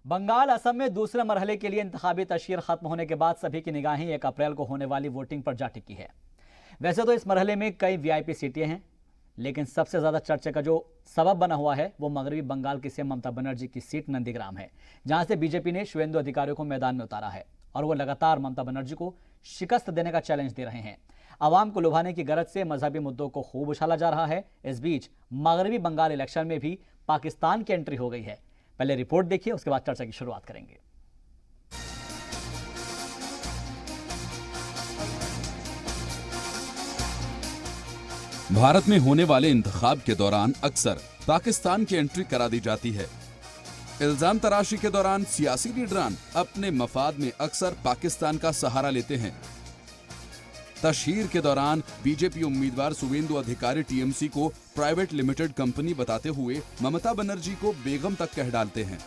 बंगाल असम में दूसरे मरहले के लिए इंतखाबी तशहीर खत्म होने के बाद सभी की निगाहें 1 अप्रैल को होने वाली वोटिंग पर जा टिकी है। वैसे तो इस मरहले में कई वीआईपी सीटें हैं, लेकिन सबसे ज्यादा चर्चा का जो सबब बना हुआ है वो मगरबी बंगाल की सीएम ममता बनर्जी की सीट नंदीग्राम है, जहां से बीजेपी ने शुवेंदु अधिकारी को मैदान में उतारा है और वो लगातार ममता बनर्जी को शिकस्त देने का चैलेंज दे रहे हैं। आवाम को लुभाने की गरज से मजहबी मुद्दों को खूब उछाला जा रहा है। इस बीच मगरबी बंगाल इलेक्शन में भी पाकिस्तान की एंट्री हो गई है। पहले रिपोर्ट देखिए, उसके बाद चर्चा की शुरुआत करेंगे। भारत में होने वाले इंतखाब के दौरान अक्सर पाकिस्तान की एंट्री करा दी जाती है। इल्जाम तराशी के दौरान सियासी लीडरान अपने मफाद में अक्सर पाकिस्तान का सहारा लेते हैं। तशहीर के दौरान बीजेपी उम्मीदवार शुवेंदु अधिकारी टीएमसी को प्राइवेट लिमिटेड कंपनी बताते हुए ममता बनर्जी को बेगम तक कह डालते हैं।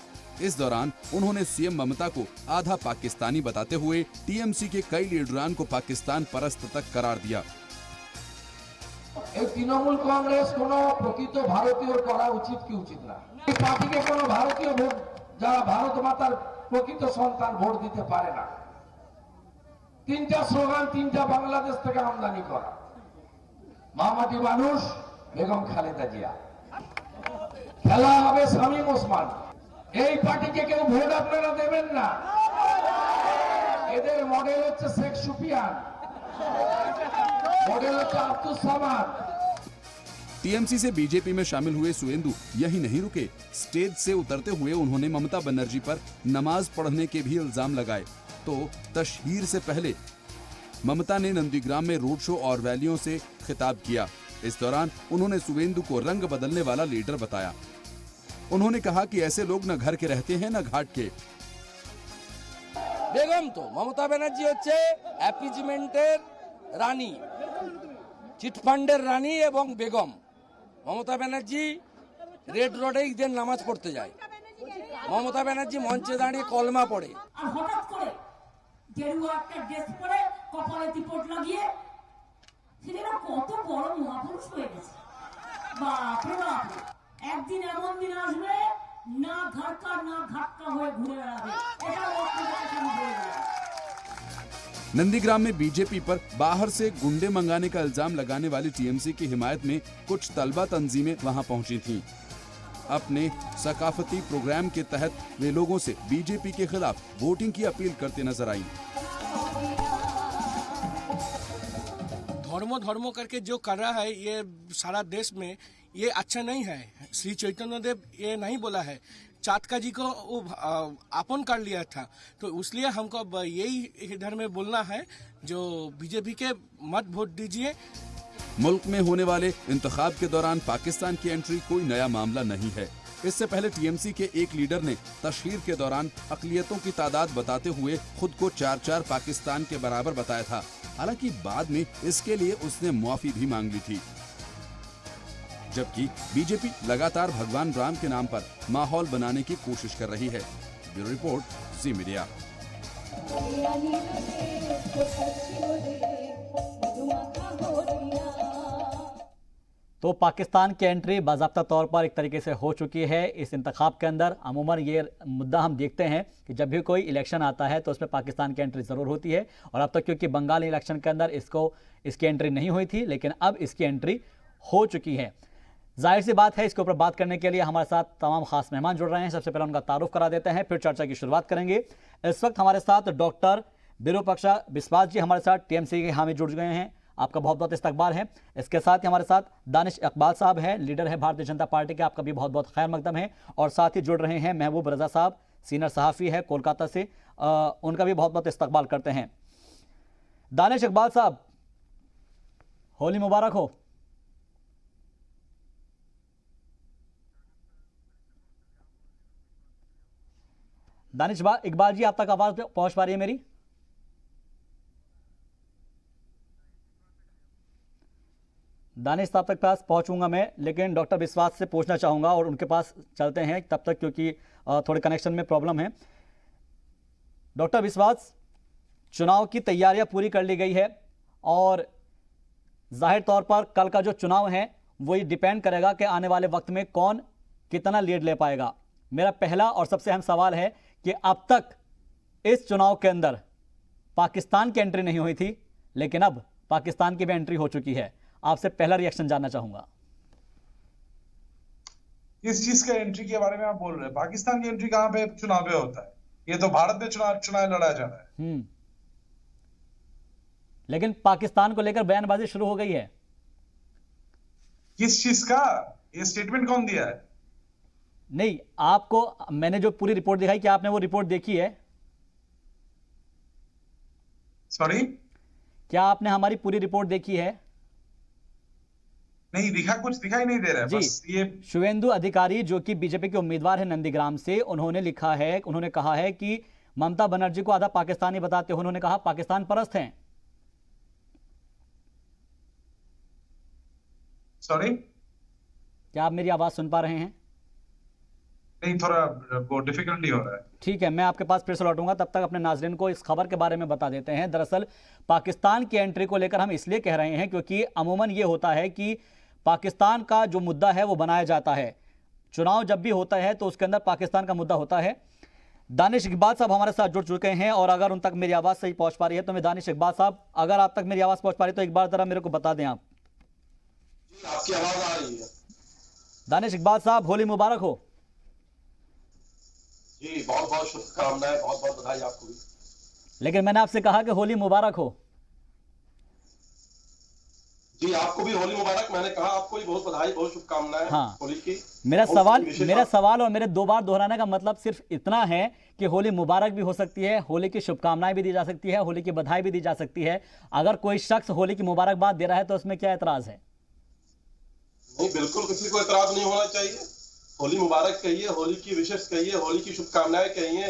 इस दौरान उन्होंने सीएम ममता को आधा पाकिस्तानी बताते हुए टीएमसी के कई लीडरान को पाकिस्तान परस्त तक करार दिया। तृणमूल कांग्रेस प्रकृत भारतीय करा उचित कि उचित ना पार्टी के भारतीय भोट जरा भारत मातार प्रकृत सन्तान भोट दीते पारे ना। 3টা স্লোগান 3টা বাংলাদেশ থেকে আমদানি করা, মামাটি মানুষ বেগম খালেদা জিয়া, খেলা হবে শামীম ওসমান। এই পার্টিকে কেউ ভোট আপনারা দেবেন না। এদের মডেল হচ্ছে শেখ সুফিয়ান, मॉडल अब्दुल समाद। टीएमसी से बीजेपी में शामिल हुए शुवेंदु यही नहीं रुके। स्टेज से उतरते हुए उन्होंने ममता बनर्जी पर नमाज पढ़ने के भी इल्जाम लगाए। तो तशहीर से पहले ममता ने नंदीग्राम में रोड शो और रैलियों से खिताब किया। इस दौरान उन्होंने शुवेंदु को रंग बदलने वाला लीडर बताया। उन्होंने कहा कि ऐसे लोग न घर के रहते हैं न घाट के। बेगम तो ममता बनर्जी হচ্ছে অ্যাপিজমেন্টের রানী, চিটফান্ডের রানী এবং বেগম। মমতা ব্যানার্জি রেড রোডে ঈদের নামাজ পড়তে যায়। মমতা ব্যানার্জি মঞ্চে দাঁড়িয়ে কলমা পড়ে। আর হঠাৎ করে গেরুয়া একটা ড্রেস পরে কপালে টিপট লাগিয়ে সেটা কত বড় মহাপুরুষ হয়ে গেছে। বাপ রে বাপ, একদিন এমন দিন আসবে না ঘাটকা না ঘাটকা হয়ে ঘুরে বেড়াবে। এটা नंदीग्राम में बीजेपी पर बाहर से गुंडे मंगाने का इल्जाम लगाने वाली टीएमसी की हिमायत में कुछ तलबा तंजीमें वहां पहुंची थीं। अपने सकाफती प्रोग्राम के तहत वे लोगों से बीजेपी के खिलाफ वोटिंग की अपील करते नजर आई। धर्मो करके जो कर रहा है ये सारा देश में, ये अच्छा नहीं है। श्री चैतन्य देव ये नहीं बोला है, चातका जी को वो आपन कर लिया था। तो इसलिए हमको यही इधर में बोलना है, जो बीजेपी के मत वोट दीजिए। मुल्क में होने वाले इंतखाब के दौरान पाकिस्तान की एंट्री कोई नया मामला नहीं है। इससे पहले टीएमसी के एक लीडर ने तशहीर के दौरान अक़लियतों की तादाद बताते हुए खुद को 4-4 पाकिस्तान के बराबर बताया था। हालांकि बाद में इसके लिए उसने मुआफी भी मांग ली थी। जबकि बीजेपी लगातार भगवान राम के नाम पर माहौल बनाने की कोशिश कर रही है। ब्यूरो रिपोर्ट, जी मीडिया। तो पाकिस्तान की एंट्री बाज़ाब्ता तौर पर एक तरीके से हो चुकी है इस इंतखाब के अंदर। अमूमन ये मुद्दा हम देखते हैं कि जब भी कोई इलेक्शन आता है तो उसमें पाकिस्तान की एंट्री ज़रूर होती है, और अब तक क्योंकि बंगाल इलेक्शन के अंदर इसकी एंट्री नहीं हुई थी, लेकिन अब इसकी एंट्री हो चुकी है। जाहिर सी बात है, इसके ऊपर बात करने के लिए हमारे साथ तमाम खास मेहमान जुड़ रहे हैं। सबसे पहले उनका तारुफ करा देते हैं, फिर चर्चा की शुरुआत करेंगे। इस वक्त हमारे साथ डॉक्टर विरूपाक्षा बिस्वास जी हमारे साथ टीएमसी के हामी जुड़ गए हैं। आपका बहुत बहुत इस्तकबाल है। इसके साथ ही हमारे साथ दानिश इकबाल साहब हैं, लीडर है भारतीय जनता पार्टी के, आपका भी बहुत बहुत खैर मकदम है। और साथ ही जुड़ रहे हैं महबूब रजा साहब, सीनियर सहाफ़ी है कोलकाता से, उनका भी बहुत बहुत इस्तकबाल करते हैं। दानिश इकबाल साहब, होली मुबारक हो। दानिश इकबाल जी, आप तक आवाज पहुंच पा रही है मेरी? दानिश साहब तक पास पहुंचूंगा मैं, लेकिन डॉक्टर विश्वास से पूछना चाहूंगा और उनके पास चलते हैं तब तक, क्योंकि थोड़े कनेक्शन में प्रॉब्लम है। डॉक्टर विश्वास, चुनाव की तैयारियां पूरी कर ली गई है और जाहिर तौर पर कल का जो चुनाव है वही डिपेंड करेगा कि आने वाले वक्त में कौन कितना लीड ले पाएगा। मेरा पहला और सबसे अहम सवाल है कि अब तक इस चुनाव के अंदर पाकिस्तान की एंट्री नहीं हुई थी, लेकिन अब पाकिस्तान की भी एंट्री हो चुकी है। आपसे पहला रिएक्शन जानना चाहूंगा। इस चीज के एंट्री के बारे में आप बोल रहे हैं, पाकिस्तान की एंट्री कहां पे चुनाव में होता है? ये तो भारत में चुनाव लड़ा जा रहा है। लेकिन पाकिस्तान को लेकर बयानबाजी शुरू हो गई है। किस चीज का ये स्टेटमेंट कौन दिया है? नहीं, आपको मैंने जो पूरी रिपोर्ट दिखाई, क्या आपने वो रिपोर्ट देखी है? सॉरी, क्या आपने हमारी पूरी रिपोर्ट देखी है? नहीं दिखा, कुछ दिखाई नहीं दे रहा है। जी, बस ये शुवेंदु अधिकारी जो कि बीजेपी के उम्मीदवार है नंदीग्राम से, उन्होंने लिखा है, उन्होंने कहा है कि ममता बनर्जी को आधा पाकिस्तानी बताते हुए उन्होंने कहा पाकिस्तान परस्त हैं। सॉरी, क्या आप मेरी आवाज सुन पा रहे हैं? नहीं, थोड़ा वो डिफिकल्टी हो रहा है। ठीक है, मैं आपके पास फिर से लौटूंगा, तब तक अपने नाजरीन को इस खबर के बारे में बता देते हैं। दरअसल पाकिस्तान की एंट्री को लेकर हम इसलिए कह रहे हैं क्योंकि अमूमन ये होता है कि पाकिस्तान का जो मुद्दा है वो बनाया जाता है। चुनाव जब भी होता है तो उसके अंदर पाकिस्तान का मुद्दा होता है। दानिश इकबाल साहब हमारे साथ जुड़ चुके हैं और अगर उन तक मेरी आवाज़ सही पहुंच पा रही है तो मैं दानिश इकबाल साहब, अगर आप तक मेरी आवाज़ पहुंच पा रही है तो एक बार ज़रा मेरे को बता दें। आप आपकी आवाज़ आ रही है? दानिश इकबाल साहब, होली मुबारक हो। जी, बहुत बहुत शुभकामनाएं, बहुत बहुत बधाई आपको भी। लेकिन मैंने आपसे कहा कि होली मुबारक हो। जी, आपको भी होली मुबारक। मैंने कहा आपको भी बहुत बधाई, बहुत शुभकामनाएं। हाँ, होली की। मेरा सवाल और मेरे दो बार दोहराने का मतलब सिर्फ इतना है कि होली मुबारक भी हो सकती है, होली की शुभकामनाएं भी दी जा सकती है, होली की बधाई भी दी जा सकती है। अगर कोई शख्स होली की मुबारकबाद दे रहा है तो उसमें क्या एतराज है? नहीं, बिल्कुल किसी को एतराज नहीं होना चाहिए। होली मुबारक कहिए, होली की विशेष कहिए, होली की शुभकामनाएं कहिए,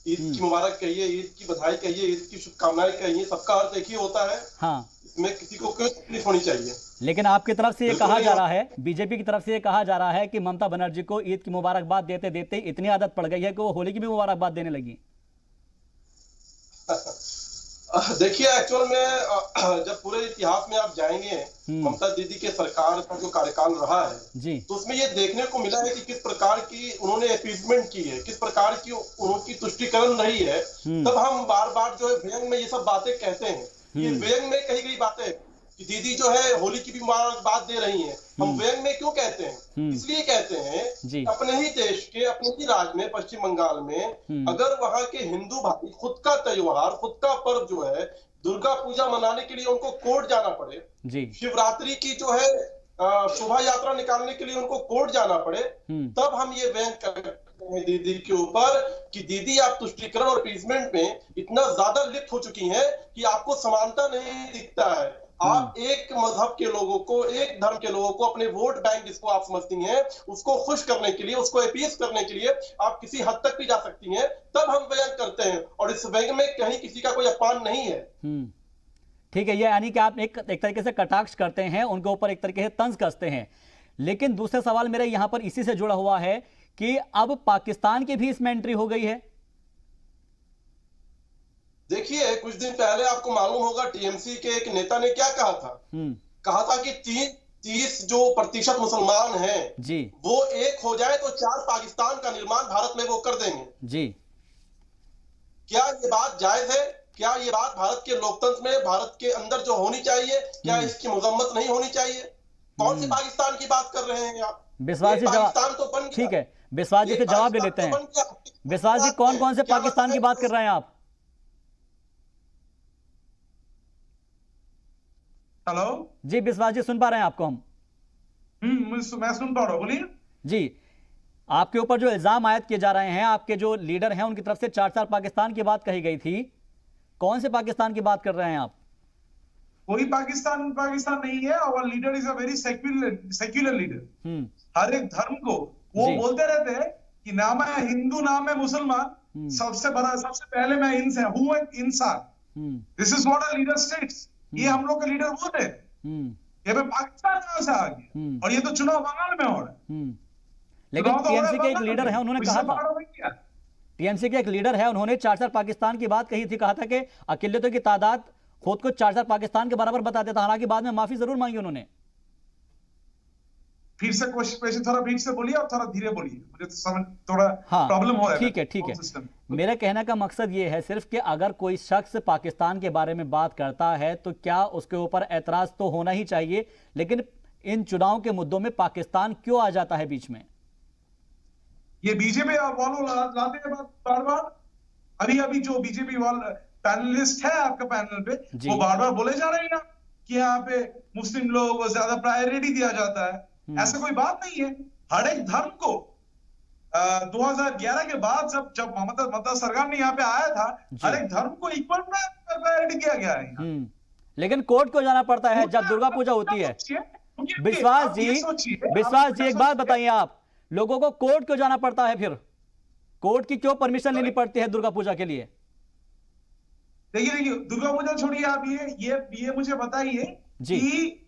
ईद की मुबारक कहिए, ईद की बधाई कहिए, ईद की शुभकामनाएं कहिए, सबका अर्थ एक ही होता है। हाँ, इसमें किसी को कोई तकलीफ होनी चाहिए। लेकिन आपकी तरफ से ये कहा जा रहा है, बीजेपी की तरफ से ये कहा जा रहा है कि ममता बनर्जी को ईद की मुबारकबाद देते देते इतनी आदत पड़ गई है कि वो होली की भी मुबारकबाद देने लगी। देखिए, एक्चुअल में जब पूरे इतिहास में आप जाएंगे, ममता दीदी के सरकार का जो कार्यकाल रहा है जी, तो उसमें ये देखने को मिला है कि किस प्रकार की उन्होंने अपीजमेंट की है, किस प्रकार की उनकी तुष्टिकरण रही है। तब हम बार बार जो है व्यंग में ये सब बातें कहते हैं। ये व्यंग में कही गई बातें कि दीदी जो है होली की भी मुबारकबाद दे रही हैं। हम व्यंग में क्यों कहते हैं? इसलिए कहते हैं अपने ही देश के, अपने ही राज्य में, पश्चिम बंगाल में अगर वहां के हिंदू भाई खुद का त्योहार, खुद का पर्व जो है दुर्गा पूजा मनाने के लिए उनको कोर्ट जाना पड़े, शिवरात्रि की जो है शोभा यात्रा निकालने के लिए उनको कोर्ट जाना पड़े, तब हम ये व्यंग करते हैं दीदी के ऊपर कि दीदी आप तुष्टीकरण और अपीजमेंट में इतना ज्यादा लिप्त हो चुकी हैं कि आपको समानता नहीं दिखता है। आप एक मजहब के लोगों को, एक धर्म के लोगों को, अपने वोट बैंक जिसको आप समझती हैं, उसको खुश करने के लिए, उसको अपीज करने के लिए आप किसी हद तक भी जा सकती हैं। तब हम व्यंग करते हैं और इस व्यंग में कहीं किसी का कोई अपमान नहीं है। ठीक है, ये यानी कि आप एक तरीके से कटाक्ष करते हैं, उनके ऊपर एक तरीके से तंज कसते हैं। लेकिन दूसरा सवाल मेरा यहां पर इसी से जुड़ा हुआ है कि अब पाकिस्तान की भी इसमें एंट्री हो गई है। देखिए, कुछ दिन पहले आपको मालूम होगा टीएमसी के एक नेता ने क्या कहा था? कहा था कि 30% मुसलमान हैं जी, वो एक हो जाए तो 4 पाकिस्तान का निर्माण भारत में वो कर देंगे जी। क्या ये बात जायज है? क्या ये बात भारत के लोकतंत्र में, भारत के अंदर जो होनी चाहिए, क्या इसकी मजम्मत नहीं होनी चाहिए? कौन से पाकिस्तान की बात कर रहे हैं आप? विश्वास जी पाकिस्तान तो बन गया। ठीक है, विश्वास जी से जवाब ले लेते हैं। विश्वास जी, कौन कौन से पाकिस्तान की बात कर रहे हैं आप? हेलो जी, विश्वास जी सुन पा रहे हैं आपको हम? मैं सुन पा रहा हूँ, बोलिए जी। आपके ऊपर जो इल्जाम आयद किए जा रहे हैं, आपके जो लीडर हैं उनकी तरफ से 4 पाकिस्तान की बात कही गई थी। कौन से पाकिस्तान की बात कर रहे हैं आप? कोई पाकिस्तान नहीं है। और leader is a very secular leader. हर एक धर्म को वो बोलते रहते हैं कि नाम है हिंदू, नाम है मुसलमान, सबसे पहले मैं इंसान। This is what a leader states. ये हम लोग के लीडर वो थे। ये पाकिस्तान कहां से आ गया? और ये तो चुनाव बंगाल में हो रहा है। लेकिन टीएमसी के एक लीडर है, उन्होंने कहा था, टीएमसी के एक लीडर है, उन्होंने 4 पाकिस्तान की बात कही थी। कहा था कि अकेलेतों की तादाद खुद को 4 पाकिस्तान के बराबर बताते थे। हालांकि बाद में माफी जरूर मांगी उन्होंने। फिर से क्वेश्चन थोड़ा बीच से बोलिए और थोड़ा धीरे बोलिए, मुझे तो समझ थोड़ा हाँ, प्रॉब्लम हो रहा है। ठीक है। मेरा कहने का मकसद ये है सिर्फ कि अगर कोई शख्स पाकिस्तान के बारे में बात करता है तो क्या उसके ऊपर ऐतराज तो होना ही चाहिए, लेकिन इन चुनाव के मुद्दों में पाकिस्तान क्यों आ जाता है बीच में? ये बीजेपी वालों लाते हैं बार बार। अभी जो बीजेपी वाले पैनलिस्ट है आपका पैनल पे, वो बार बार बोले जा रहे हैं कि यहाँ पे मुस्लिम लोगों को ज्यादा प्रायोरिटी दिया जाता है। ऐसा कोई बात नहीं है। हर एक धर्म को 2011 के बाद जब ममता सरकार ने यहाँ पे आया था, हर एक धर्म को इक्वल प्रायोरिटी किया गया है। लेकिन कोर्ट को जाना पड़ता है जब दुर्गा पूजा होती है। विश्वास जी एक बात बताइए, आप लोगों को कोर्ट क्यों जाना पड़ता है? फिर कोर्ट की क्यों परमिशन लेनी पड़ती है दुर्गा पूजा के लिए? देखिए दुर्गा पूजा छोड़िए आप, ये मुझे बताइए कि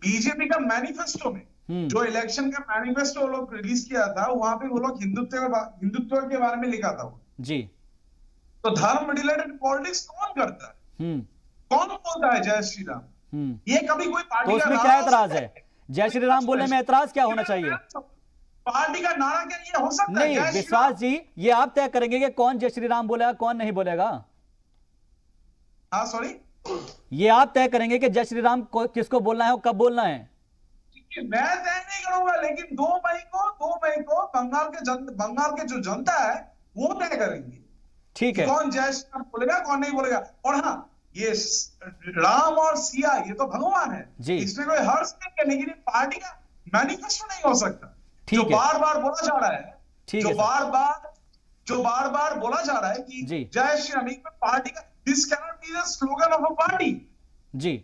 बीजेपी का मैनिफेस्टो में जो इलेक्शन का मैनिफेस्टो लोग रिलीज किया था, वहां पे वो लोग हिंदुत्व के बारे में लिखा था जी। तो धर्म रिलेटेड पॉलिटिक्स कौन करता है? कौन बोलता है जय श्री राम? ये कभी कोई पार्टी तो उसमें क्या एतराज है? जय श्री राम बोलने में एतराज क्या होना चाहिए? पार्टी का नारा क्या ये हो सकता है? नहीं विश्वास जी, ये आप तय करेंगे कि कौन जय श्री राम बोलेगा कौन नहीं बोलेगा? हाँ सॉरी, ये आप तय करेंगे कि जय श्री राम किसको बोलना है और कब बोलना है? मैं तय नहीं करूंगा, लेकिन 2 मई को बंगाल के जो जनता है वो तय करेंगे। ठीक है, कौन जय श्री राम बोलेगा कौन नहीं बोलेगा। और हाँ, ये राम और सिया ये तो भगवान है जी, इसमें कोई हर्ष नहीं है, लेकिन पार्टी का मैनिफेस्टो नहीं हो सकता। जो बार बार बोला जा रहा है, जो बार बार बोला जा रहा है कि जय श्री राम, पार्टी का this cannot be the slogan of a party ji.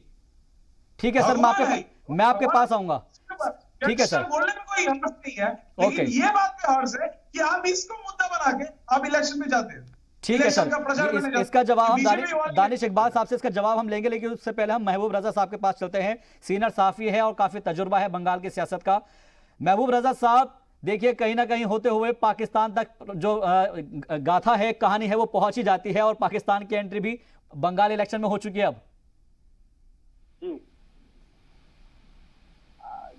ठीक है सर, मैं आपके पास आऊंगा। ठीक है सर, बोलने में कोई हर्ष नहीं है, लेकिन ये बात पे हर्ष है कि आप इसको मुद्दा बना के आप इलेक्शन में जाते हैं। ठीक है सर, इसका जवाब हम दानिश इकबाल साहब से इसका जवाब हम लेंगे, लेकिन उससे पहले हम महबूब रजा साहब के पास चलते हैं। सीनियर साफी है और काफी तजुर्बा है बंगाल की सियासत का। महबूब रजा साहब, देखिए कहीं ना कहीं होते हुए पाकिस्तान तक जो गाथा है, कहानी है, वो पहुंच ही जाती है और पाकिस्तान की एंट्री भी बंगाल इलेक्शन में हो चुकी है अब।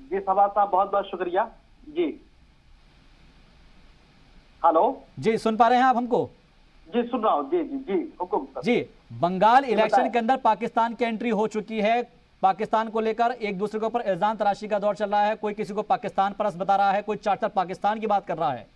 जी सभा साहब बहुत बहुत शुक्रिया जी। हेलो जी, सुन पा रहे हैं आप हमको? जी सुन रहा हूँ जी जी जी, हुकुम जी। बंगाल इलेक्शन के अंदर पाकिस्तान की एंट्री हो चुकी है। पाकिस्तान को लेकर एक दूसरे के ऊपर इल्जाम तराशी का दौर चल रहा है। कोई किसी को पाकिस्तान परस्त बता रहा है, कोई चार पाकिस्तान की बात कर रहा है।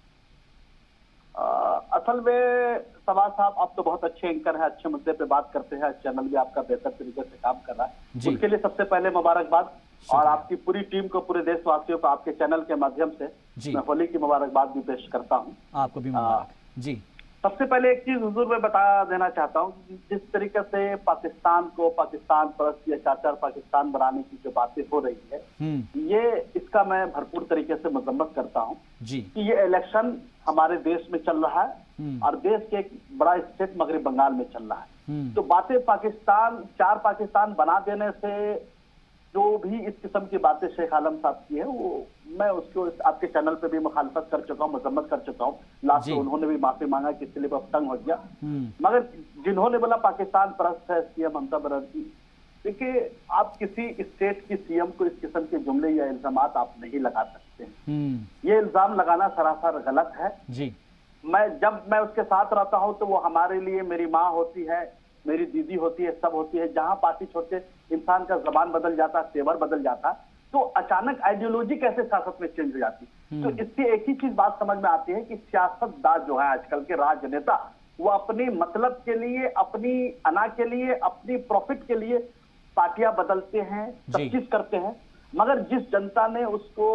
असल में सभा साहब आप तो बहुत अच्छे एंकर हैं, अच्छे मुद्दे पे बात करते हैं, चैनल भी आपका बेहतर तरीके से काम कर रहा है, उसके लिए सबसे पहले मुबारकबाद। और आपकी पूरी टीम को, पूरे देशवासियों को आपके चैनल के माध्यम से मैं होली की मुबारकबाद भी पेश करता हूँ। आपको भी मुबारक जी। सबसे पहले एक चीज हुजूर में बता देना चाहता हूँ, जिस तरीके से पाकिस्तान को पाकिस्तान परस्त या चार पाकिस्तान बनाने की जो बातें हो रही है, ये इसका मैं भरपूर तरीके से मजम्मत करता हूँ कि ये इलेक्शन हमारे देश में चल रहा है और देश के एक बड़ा स्टेट मगरब बंगाल में चल रहा है। तो बातें पाकिस्तान, चार पाकिस्तान बना देने से जो भी इस किस्म की बातें शेख आलम साहब की है, वो मैं उसको आपके चैनल पे भी मुखालफत कर चुका हूँ, मजम्मत कर चुका हूँ। लास्ट में उन्होंने भी माफी मांगा कि स्लिप ऑफ टंग हो गया। मगर जिन्होंने बोला पाकिस्तान परस्त है सीएम ममता बनर्जी, देखिए आप किसी स्टेट की सीएम को इस किस्म के जुमले या इल्जाम आप नहीं लगा सकते हैं। ये इल्जाम लगाना सरासर गलत है जी। जब मैं उसके साथ रहता हूँ तो वो हमारे लिए मेरी माँ होती है, मेरी दीदी होती है, सब होती है। जहां पार्टी छोड़ते इंसान का जबान बदल जाता, तेवर बदल जाता, तो अचानक आइडियोलॉजी कैसे सियासत में चेंज हो जाती। तो इससे एक ही चीज बात समझ में आती है कि सियासतदान जो है आजकल के राजनेता, वो अपने मतलब के लिए, अपनी अना के लिए, अपनी प्रॉफिट के लिए पार्टियां बदलते हैं, सब चीज करते हैं। मगर जिस जनता ने उसको,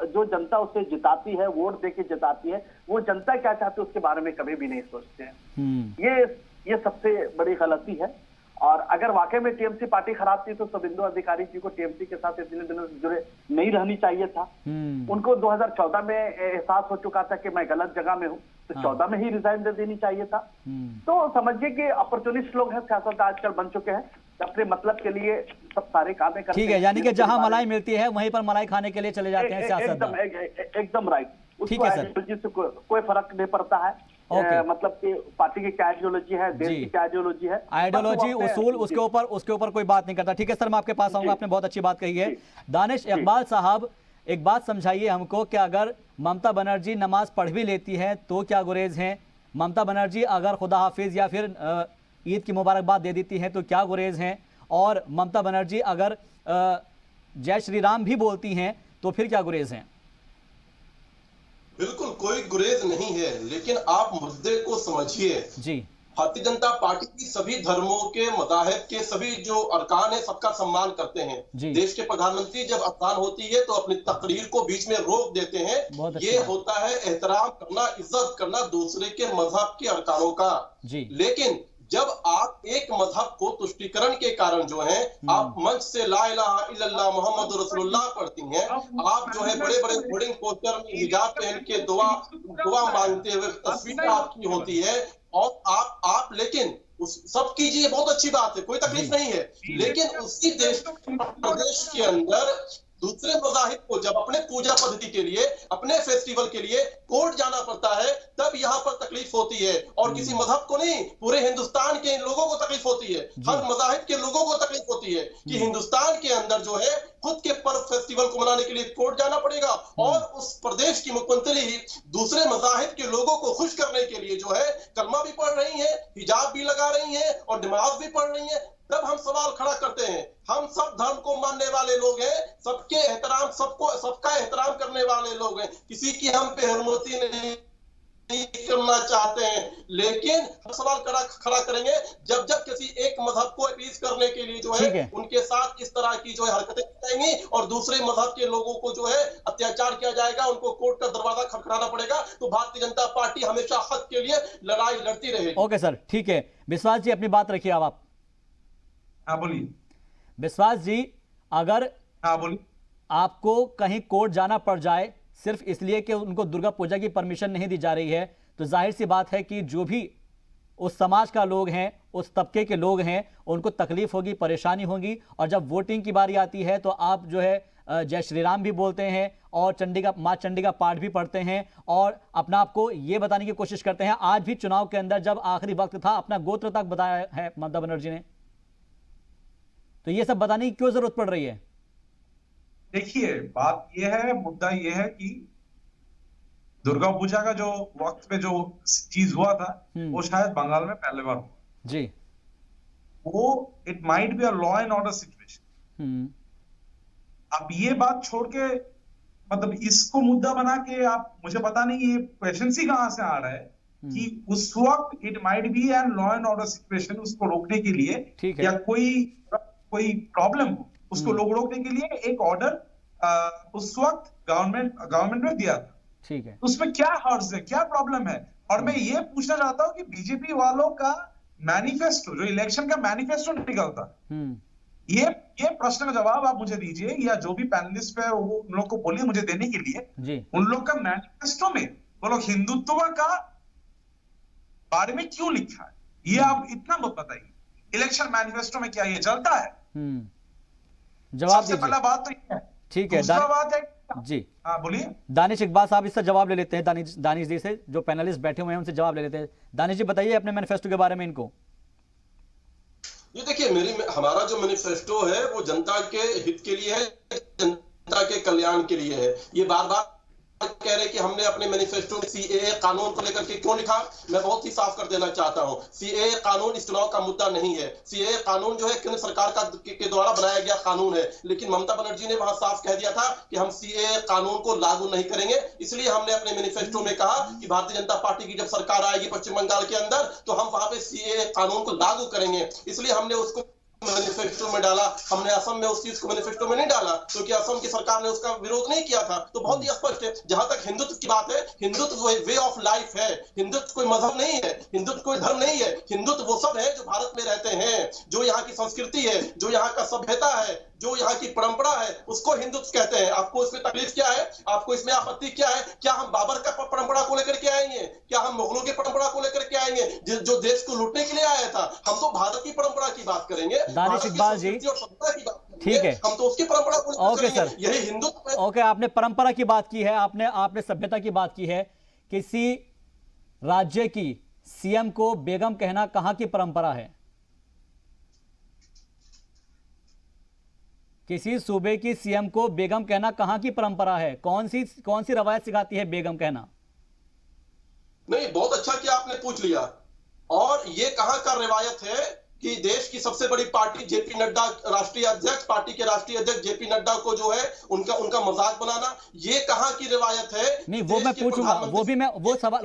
जो जनता उसे जिताती है, वोट देके जिताती है, वो जनता क्या चाहती है उसके बारे में कभी भी नहीं सोचते हैं। ये सबसे बड़ी गलती है। और अगर वाकई में टीएमसी पार्टी खराब थी तो शुभेंदु अधिकारी जी को टीएमसी के साथ इतने दिनों से जुड़े नहीं रहनी चाहिए था। उनको 2014 में एहसास हो चुका था कि मैं गलत जगह में हूँ, तो 14 में ही रिजाइन दे देनी चाहिए था। तो समझिए कि अपॉर्चुनिस्ट लोग हैं, सियासत आजकल बन चुके हैं, अपने मतलब के लिए सब सारे काम करते हैं। ठीक है, यानी कि जहां मलाई मिलती है वहीं पर मलाई खाने के लिए चले जाते हैं सियासतदान। एकदम राइट। ठीक है सर, कोई फर्क नहीं पड़ता है। मतलब कि पार्टी की क्या आइडियोलॉजी है, देश की क्या आइडियोलॉजी है, आइडियोलॉजी उसूल उसके ऊपर कोई बात नहीं करता। ठीक है सर, मैं आपके पास आऊंगा, आपने बहुत अच्छी बात कही है। दानिश इकबाल साहब, एक बात समझाइए हमको कि अगर ममता बनर्जी नमाज पढ़ भी लेती है तो क्या गुरेज हैं? ममता बनर्जी अगर खुदा हाफिज या फिर ईद की मुबारकबाद दे देती है तो क्या गुरेज हैं? और ममता बनर्जी अगर जय श्री राम भी बोलती हैं तो फिर क्या गुरेज हैं? बिल्कुल कोई गुरेज नहीं है, लेकिन आप मुद्दे को समझिए जी। भारतीय जनता पार्टी की सभी धर्मों के, मज़ाहिब के सभी जो अरकान है सबका सम्मान करते हैं। देश के प्रधानमंत्री जब अजान होती है तो अपनी तकरीर को बीच में रोक देते हैं। ये होता है एहतराम करना, इज्जत करना दूसरे के मजहब के अरकानों का। लेकिन जब आप एक मजहब को तुष्टीकरण के कारण जो है आप मंच से ला इलाहा इल्लल्लाह मोहम्मद रसूलुल्लाह पढ़ती हैं, आप जो है बड़े बड़े होर्डिंग पोस्टर में हिजाब पहन के दुआ मांगते हुए तस्वीर आपकी होती है, और आप लेकिन उस सब कीजिए, बहुत अच्छी बात है, कोई तकलीफ नहीं है, लेकिन उसी देश प्रदेश के अंदर दूसरे मज़ाहिब को जब अपने पूजा पद्धति के लिए, अपने फेस्टिवल के लिए कोर्ट जाना पड़ता है तब यहाँ पर तकलीफ होती है। और किसी मजहब को नहीं, पूरे हिंदुस्तान के लोगों को तकलीफ होती है, हर मज़ाहिब के लोगों को तकलीफ होती है कि हिंदुस्तान के अंदर जो है खुद के पर्व फेस्टिवल को मनाने के लिए कोर्ट जाना पड़ेगा, और उस प्रदेश की मुख्यमंत्री दूसरे मज़ाहिब के लोगों को खुश करने के लिए जो है कलमा भी पढ़ रही है, हिजाब भी लगा रही है और नमाज भी पढ़ रही है। तब हम सवाल खड़ा करते हैं, हम सब धर्म को मानने वाले लोग हैं, सबके एहतराम, सबका एहतराम करने वाले लोग हैं, किसी की हम पे हरमती नहीं करना चाहते हैं, लेकिन हम सवाल खड़ा करेंगे जब किसी एक मजहब को अपीज करने के लिए जो है उनके साथ इस तरह की जो है हरकतें जाएंगी और दूसरे मजहब के लोगों को जो है अत्याचार किया जाएगा, उनको कोर्ट का दरवाजा खटखटाना पड़ेगा। तो भारतीय जनता पार्टी हमेशा हक के लिए लड़ाई लड़ती रहेगी। ओके सर, ठीक है। विश्वास जी अपनी बात रखिए। आप हाँ बोलिए। विश्वास जी, अगर हाँ बोलिए, आपको कहीं कोर्ट जाना पड़ जाए सिर्फ इसलिए कि उनको दुर्गा पूजा की परमिशन नहीं दी जा रही है, तो जाहिर सी बात है कि जो भी उस समाज का लोग हैं, उस तबके के लोग हैं, उनको तकलीफ होगी, परेशानी होगी। और जब वोटिंग की बारी आती है तो आप जो है जय श्री राम भी बोलते हैं और माँ चंडी का पाठ भी पढ़ते हैं और अपना आपको ये बताने की कोशिश करते हैं। आज भी चुनाव के अंदर जब आखिरी वक्त था अपना गोत्र तक बताया है ममता बनर्जी ने, तो ये सब बताने की क्यों जरूरत पड़ रही है? देखिए बात ये है, मुद्दा ये है कि दुर्गा पूजा का जो वक्त पे जो चीज हुआ था वो शायद बंगाल में पहले बार हुआ जी। वो it might be a law and order situation. अब ये बात छोड़ के मतलब इसको मुद्दा बना के आप, मुझे पता नहीं ये क्वेश्चन ही कहां से आ रहा है कि उस वक्त it might be an law and order situation, उसको रोकने के लिए या कोई प्रॉब्लम हो उसको रोकने के लिए एक ऑर्डर उस वक्त गवर्नमेंट ने दिया था। ठीक है, उसमें क्या हर्ज है, क्या प्रॉब्लम है? और मैं ये पूछना चाहता हूं कि बीजेपी वालों का मैनिफेस्टो, जो इलेक्शन का मैनिफेस्टो निकलता, ये प्रश्न का जवाब आप मुझे दीजिए या जो भी पैनलिस्ट है वो उन लोग को बोलिए मुझे देने के लिए। उन लोग का मैनिफेस्टो में वो लोग हिंदुत्व का बारे में क्यों लिखा है, ये आप इतना मत बताइए। इलेक्शन मैनिफेस्टो में क्या ये चलता है? जवाब सबसे पहला बात तो ये है। ठीक है, दूसरा बात है जी, हाँ बोलिए। दानिश इकबाल साहब इससे जवाब ले लेते हैं, दानिश जी से, जो पैनलिस्ट बैठे हुए हैं उनसे जवाब ले लेते हैं। दानिश जी बताइए अपने मैनिफेस्टो के बारे में इनको। ये देखिए, हमारा जो मैनिफेस्टो है वो जनता के हित के लिए है, जनता के कल्याण के लिए है। ये बार बार कह रहे कि हमने अपने मैनिफेस्टो में सीएए कानून को लेकर के क्यों लिखा, मैं बहुत ही साफ कर देना चाहता हूं। सीएए कानून इस चुनाव का मुद्दा नहीं है। सीएए कानून जो है केंद्र सरकार के द्वारा बनाया गया कानून है, लेकिन ममता बनर्जी ने वहां साफ कह दिया था कि हम सीएए कानून को लागू नहीं करेंगे। इसलिए हमने अपने मैनिफेस्टो में कहा कि भारतीय जनता पार्टी की जब सरकार आएगी पश्चिम बंगाल के अंदर तो हम वहां पे सीएए कानून को लागू करेंगे। इसलिए हमने उसको मैनिफेस्टो में डाला। हमने असम में उस चीज को मैनिफेस्टो में नहीं डाला क्योंकि असम की सरकार ने उसका विरोध नहीं किया था। तो बहुत ही स्पष्ट है। जहां तक हिंदुत्व की बात है, हिंदुत्व वे ऑफ लाइफ है। हिंदुत्व कोई मजहब नहीं है, हिंदुत्व कोई धर्म नहीं है। हिंदुत्व वो सब है जो भारत में रहते हैं, जो यहाँ की संस्कृति है, जो यहाँ का सभ्यता है, जो यहाँ की परंपरा है, उसको हिंदुत्व कहते हैं। आपको इसमें तकलीफ क्या है? आपको इसमें आपत्ति क्या है? क्या हम बाबर का परंपरा को लेकर के आएंगे? क्या हम मुगलों की परंपरा को लेकर के आएंगे जो देश को लूटने के लिए आया था? हम तो भारत की परंपरा की बात करेंगे, दानिश इकबाल जी, ठीक है, हम तो उसकी परंपरा को ओके सर, यही हिंदुत्व है। ओके, आपने परंपरा की बात की है, आपने सभ्यता की बात की है। किसी राज्य की सीएम को बेगम कहना कहां की परंपरा है? किसी सूबे की सीएम को बेगम कहना कहाँ की परंपरा है? कौन सी रवायत सिखाती है बेगम कहना? नहीं, बहुत अच्छा कि आपने पूछ लिया। और ये कहां का रिवायत है कि देश की सबसे बड़ी पार्टी जेपी नड्डा, राष्ट्रीय अध्यक्ष, पार्टी के राष्ट्रीय अध्यक्ष जेपी नड्डा को जो है उनका मजाक बनाना, ये कहां की रिवायत है? नहीं, वो मैं पूछूंगा,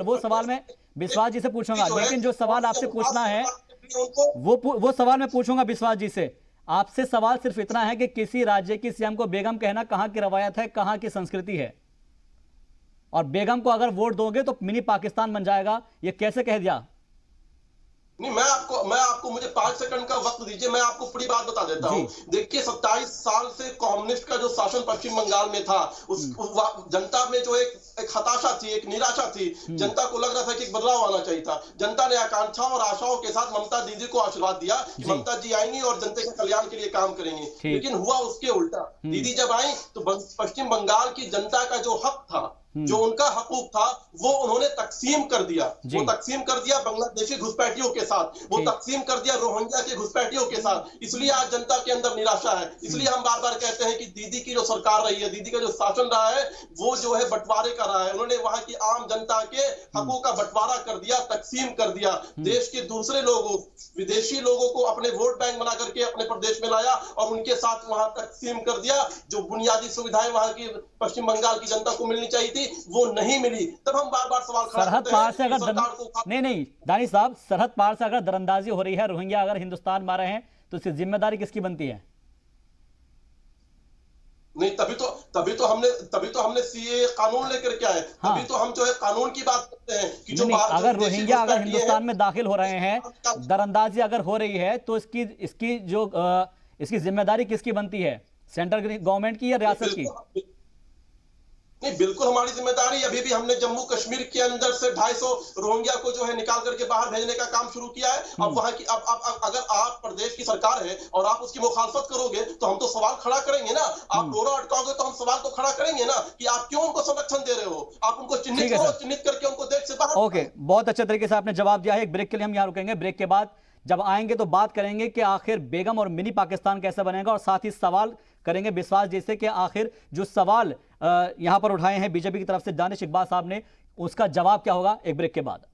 वो सवाल मैं विश्वास जी से पूछूंगा, लेकिन जो सवाल आपसे पूछना है वो सवाल मैं पूछूंगा विश्वास जी से। आपसे सवाल सिर्फ इतना है कि किसी राज्य की सीएम को बेगम कहना कहां की रवायत है, कहां की संस्कृति है? और बेगम को अगर वोट दोगे तो मिनी पाकिस्तान बन जाएगा, ये कैसे कह दिया? नहीं, मैं आपको मुझे 5 सेकंड का वक्त दीजिए, मैं आपको पूरी बात बता देता हूं। देखिए, 27 साल से कम्युनिस्ट का जो शासन पश्चिम बंगाल में था, उस जनता में जो एक हताशा थी, एक निराशा थी। जनता को लग रहा था कि एक बदलाव आना चाहिए था। जनता ने आकांक्षा और आशाओं के साथ ममता दीदी को आशीर्वाद दिया कि ममता जी आएंगी और जनता के कल्याण के लिए काम करेंगी। लेकिन हुआ उसके उल्टा। दीदी जब आई तो पश्चिम बंगाल की जनता का जो हक था, जो उनका हकूक था, वो उन्होंने तकसीम कर दिया। वो तकसीम कर दिया बांग्लादेशी घुसपैठियों के साथ, वो तकसीम कर दिया रोहिंग्या के घुसपैठियों के साथ। इसलिए आज जनता के अंदर निराशा है। इसलिए हम बार बार कहते हैं कि दीदी की जो सरकार रही है, दीदी का जो शासन रहा है, वो जो है बंटवारे का रहा है। उन्होंने वहां की आम जनता के हकों का बंटवारा कर दिया, तकसीम कर दिया। देश के दूसरे लोगों, विदेशी लोगों को अपने वोट बैंक बना करके अपने प्रदेश में लाया और उनके साथ वहां तकसीम कर दिया। जो बुनियादी सुविधाएं वहां की पश्चिम बंगाल की जनता को मिलनी चाहिए थी, वो नहीं मिली। तब हम बार बार सवाल खड़ा सरहद करते पार से हैं अगर नहीं दानिश साहब, सरहद पार से अगर दरअंदाजी हो रही है, रोहिंग्या अगर हिंदुस्तान में आ रहे हैं, तो इसकी जिम्मेदारी किसकी बनती है? नहीं, तभी तो हमने सीए कानून लेकर के आए। तभी तो हम जो है कानून की बात करते हैं कि जो अगर रोहिंग्या अगर हिंदुस्तान में दाखिल हो रहे हैं, दरअंदाजी अगर हो रही है, तो इसकी जिम्मेदारी किसकी बनती है? सेंट्रल गवर्नमेंट की या रियासत की? नहीं, बिल्कुल हमारी जिम्मेदारी। अभी भी हमने जम्मू कश्मीर के अंदर से 250 रोहिंग्या को जो है निकाल करके बाहर भेजने का काम शुरू किया है। अब वहां की अब अगर आप प्रदेश की सरकार है और आप उसकी मुखालफत करोगे तो हम तो सवाल खड़ा करेंगे ना। आप डोरा अटकाओगे तो हम सवाल तो खड़ा करेंगे ना कि आप क्यों उनको संरक्षण दे रहे हो। आप उनको चिन्हित करो, चिन्हित करके उनको देश से बाहर। ओके, बहुत अच्छे तरीके से आपने जवाब दिया है। एक ब्रेक के लिए हम यहाँ रुकेंगे। ब्रेक के बाद जब आएंगे तो बात करेंगे कि आखिर बेगम और मिनी पाकिस्तान कैसे बनेगा, और साथ ही सवाल करेंगे विश्वास जैसे कि आखिर जो सवाल यहां पर उठाए हैं बीजेपी की तरफ से दानिश इकबाल साहब ने, उसका जवाब क्या होगा। एक ब्रेक के बाद।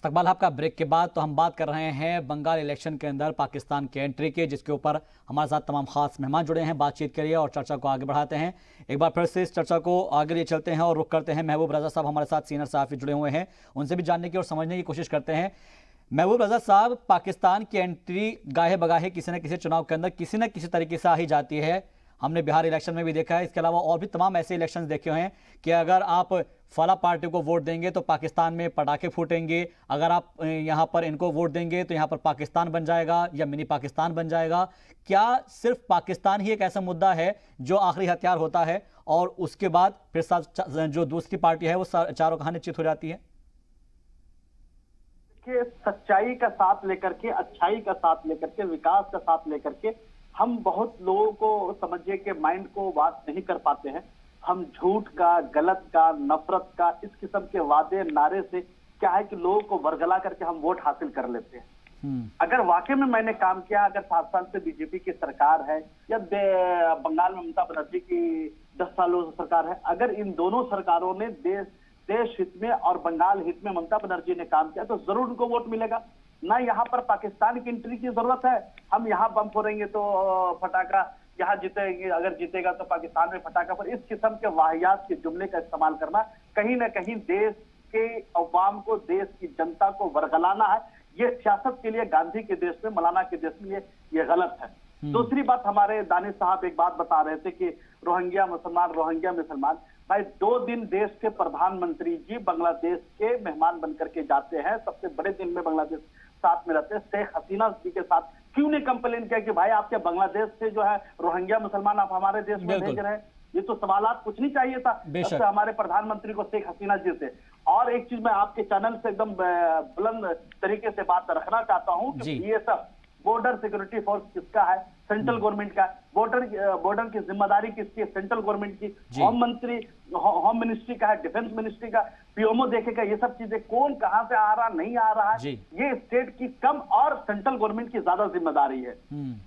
इस्तकबाल आपका ब्रेक के बाद तो हम बात कर रहे हैं बंगाल इलेक्शन के अंदर पाकिस्तान के एंट्री के, जिसके ऊपर हमारे साथ तमाम खास मेहमान जुड़े हैं। बातचीत करिए और चर्चा को आगे बढ़ाते हैं। एक बार फिर से इस चर्चा को आगे लिए चलते हैं और रुख करते हैं महबूब रजा साहब हमारे साथ सीनियर सहाफ़ी जुड़े हुए हैं, उनसे भी जानने की और समझने की कोशिश करते हैं। महबूब रजा साहब, पाकिस्तान की एंट्री गाहे बगाहे किसी न किसी चुनाव के अंदर किसी न किसी तरीके से आ ही जाती है। हमने बिहार इलेक्शन में भी देखा है, इसके अलावा और भी तमाम ऐसे इलेक्शंस देखे हैं कि अगर आप फला पार्टी को वोट देंगे तो पाकिस्तान में पटाखे फूटेंगे, अगर आप यहाँ पर इनको वोट देंगे तो यहाँ पर पाकिस्तान बन जाएगा या मिनी पाकिस्तान बन जाएगा। क्या सिर्फ पाकिस्तान ही एक ऐसा मुद्दा है जो आखिरी हथियार होता है और उसके बाद फिर जो दूसरी पार्टी है वो चारों कहानी चित हो जाती है? देखिए, सच्चाई का साथ लेकर के, अच्छाई का साथ लेकर के, विकास का साथ लेकर के हम बहुत लोगों को समझिए कि माइंड को वास नहीं कर पाते हैं। हम झूठ का, गलत का, नफरत का, इस किस्म के वादे नारे से क्या है कि लोगों को वर्गला करके हम वोट हासिल कर लेते हैं। अगर वाकई में मैंने काम किया, अगर 7 साल से बीजेपी की सरकार है या बंगाल में ममता बनर्जी की 10 सालों से सरकार है, अगर इन दोनों सरकारों ने देश हित में और बंगाल हित में ममता बनर्जी ने काम किया तो जरूर उनको वोट मिलेगा। ना यहाँ पर पाकिस्तान की एंट्री की जरूरत है। हम यहाँ बम फोड़ेंगे तो फटाका यहाँ जीतेंगे, अगर जीतेगा तो पाकिस्तान में फटाका। पर इस किस्म के वाहियात के जुमले का इस्तेमाल करना कहीं ना कहीं देश के अवाम को, देश की जनता को वर्गलाना है। ये सियासत के लिए गांधी के देश में, मौलाना के देश में ये गलत है। दूसरी बात, हमारे दानिश साहब एक बात बता रहे थे कि रोहिंग्या मुसलमान। भाई 2 दिन देश के प्रधानमंत्री जी बांग्लादेश के मेहमान बनकर के जाते हैं, सबसे बड़े दिन में बांग्लादेश साथ में रहते हैं। शेख हसीना जी के साथ क्यों नहीं कंप्लेन किया कि भाई आपके बांग्लादेश से जो है रोहिंग्या मुसलमान आप हमारे देश में भेज रहे हैं? ये तो सवालात पूछनी चाहिए था सबसे हमारे प्रधानमंत्री को, शेख हसीना जी से। और एक चीज मैं आपके चैनल से एकदम बुलंद तरीके से बात रखना चाहता हूँ कि ये सब बॉर्डर सिक्योरिटी फोर्स किसका है? सेंट्रल गवर्नमेंट का। बॉर्डर की जिम्मेदारी किसकी है? सेंट्रल गवर्नमेंट की। होम मिनिस्ट्री का है, डिफेंस मिनिस्ट्री का, पीएमओ देखेगा। ये सब चीजें कौन कहां से आ रहा नहीं आ रहा है, ये स्टेट की कम और सेंट्रल गवर्नमेंट की ज्यादा जिम्मेदारी है।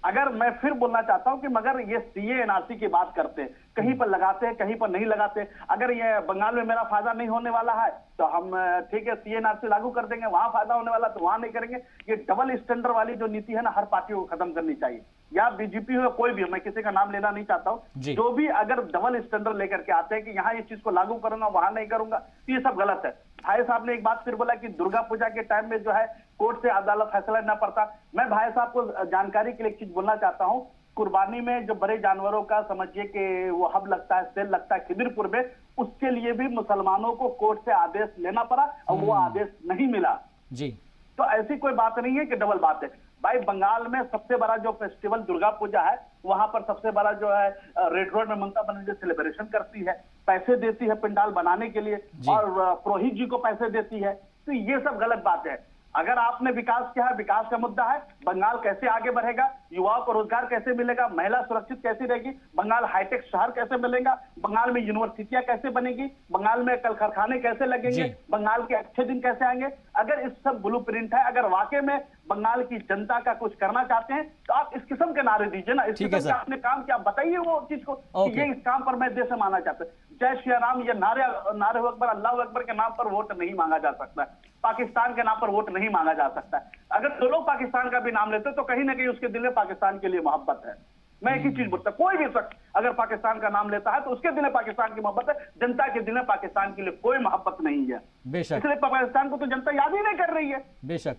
अगर मैं फिर बोलना चाहता हूं कि मगर ये सीए एनआरसी की बात करते हैं, कहीं पर लगाते हैं, कहीं पर नहीं लगाते। अगर ये बंगाल में मेरा फायदा नहीं होने वाला है तो हम ठीक है सीए एनआरसी लागू कर देंगे, वहां फायदा होने वाला तो वहां नहीं करेंगे। ये डबल स्टैंडर्ड वाली जो नीति है ना, हर पार्टी को खत्म करनी चाहिए, या बीजेपी हो कोई भी, मैं किसी का नाम लेना नहीं चाहता हूं। जो भी अगर डबल स्टैंडर्ड लेकर के आते हैं कि यहाँ ये चीज को लागू करूंगा वहां नहीं करूंगा, तो ये सब गलत है। भाई साहब ने एक बात फिर बोला कि दुर्गा पूजा के टाइम में जो है कोर्ट से अदालत फैसला न पड़ता। मैं भाई साहब को जानकारी के लिए एक चीज बोलना चाहता हूँ। कुर्बानी में जो बड़े जानवरों का समझिए कि वो हब लगता है, सेल लगता है खिदिरपुर में, उसके लिए भी मुसलमानों को कोर्ट से आदेश लेना पड़ा और वो आदेश नहीं मिला जी। तो ऐसी कोई बात नहीं है कि डबल बात है। भाई बंगाल में सबसे बड़ा जो फेस्टिवल दुर्गा पूजा है, वहां पर सबसे बड़ा जो है रेड रोड में ममता बनर्जी सेलिब्रेशन करती है, पैसे देती है पंडाल बनाने के लिए और पुरोहित जी को पैसे देती है। तो ये सब गलत बात है। अगर आपने विकास किया है, विकास का मुद्दा है, बंगाल कैसे आगे बढ़ेगा, युवाओं को रोजगार कैसे मिलेगा, महिला सुरक्षित कैसी रहेगी, बंगाल हाईटेक शहर कैसे मिलेगा, बंगाल में यूनिवर्सिटियां कैसे बनेगी, बंगाल में कल कारखाने कैसे लगेंगे, बंगाल के अच्छे दिन कैसे आएंगे। अगर इस सब ब्लूप्रिंट है, अगर वाकई में बंगाल की जनता का कुछ करना चाहते हैं तो आप इस किस्म के नारे दीजिए ना, इस किस्म का आपने काम किया, बताइए वो चीज को कि ये इस काम पर मैं देश से मानना चाहता हूं। जय श्री राम, ये नारे अकबर, अल्लाह अकबर के नाम पर वोट नहीं मांगा जा सकता है, पाकिस्तान के नाम पर वोट नहीं मांगा जा सकता है। अगर 2 लोग पाकिस्तान का भी नाम लेते तो कहीं ना कहीं उसके दिल में पाकिस्तान के लिए मोहब्बत है। मैं एक ही चीज बोलता, कोई भी शख्स अगर पाकिस्तान का नाम लेता है तो उसके दिल में पाकिस्तान की मोहब्बत है, जनता के दिल में पाकिस्तान के लिए कोई मोहब्बत नहीं है। बेशक, इसलिए पाकिस्तान को तो जनता याद ही नहीं कर रही है। बेशक,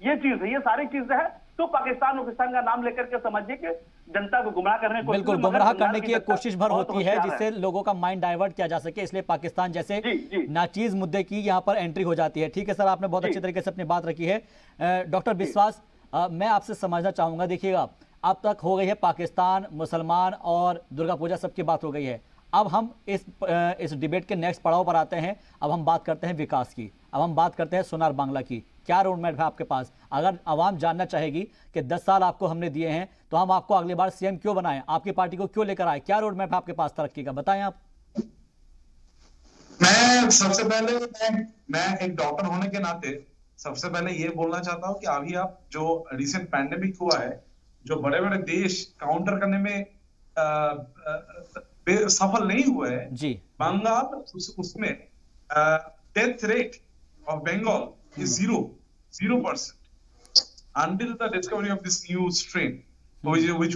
ये चीज है, ये सारी चीजें है। तो पाकिस्तान का नाम लेकर के समझिए कि जनता को गुमराह करने की बिल्कुल गुमराह करने की कोशिश भर होती है, जिससे लोगों का माइंड डाइवर्ट किया जा सके। इसलिए पाकिस्तान जैसे नाचीज मुद्दे की यहाँ पर एंट्री हो जाती है। ठीक है सर, आपने बहुत अच्छे तरीके से अपनी बात रखी है। डॉक्टर बिस्वास, मैं आपसे समझना चाहूंगा, देखिएगा अब तक हो गई है पाकिस्तान, मुसलमान और दुर्गा पूजा सबकी बात हो गई है। अब हम इस डिबेट के नेक्स्ट पड़ाव पर आते हैं। अब हम बात करते हैं विकास की, अब हम बात करते हैं सोनार बांग्ला की। क्या रोड मैप है आपके पास? अगर आवाम जानना चाहेगी कि 10 साल आपको हमने दिए हैं तो हम आपको अगली बार सीएम क्यों बनाएं, आपकी पार्टी को क्यों लेकर आए, क्या रोड मैप है आपके पास तरक्की का, बताएं आप। मैं सबसे पहले मैं एक डॉक्टर होने के नाते सबसे पहले ये बोलना चाहता हूँ कि अभी आप जो रिसेंट पैंडेमिक हुआ है, जो बड़े बड़े देश काउंटर करने में सफल नहीं हुए हैं जी, बंगाल उसमें death rate of Bengal is 0% until the discovery of this new strain, which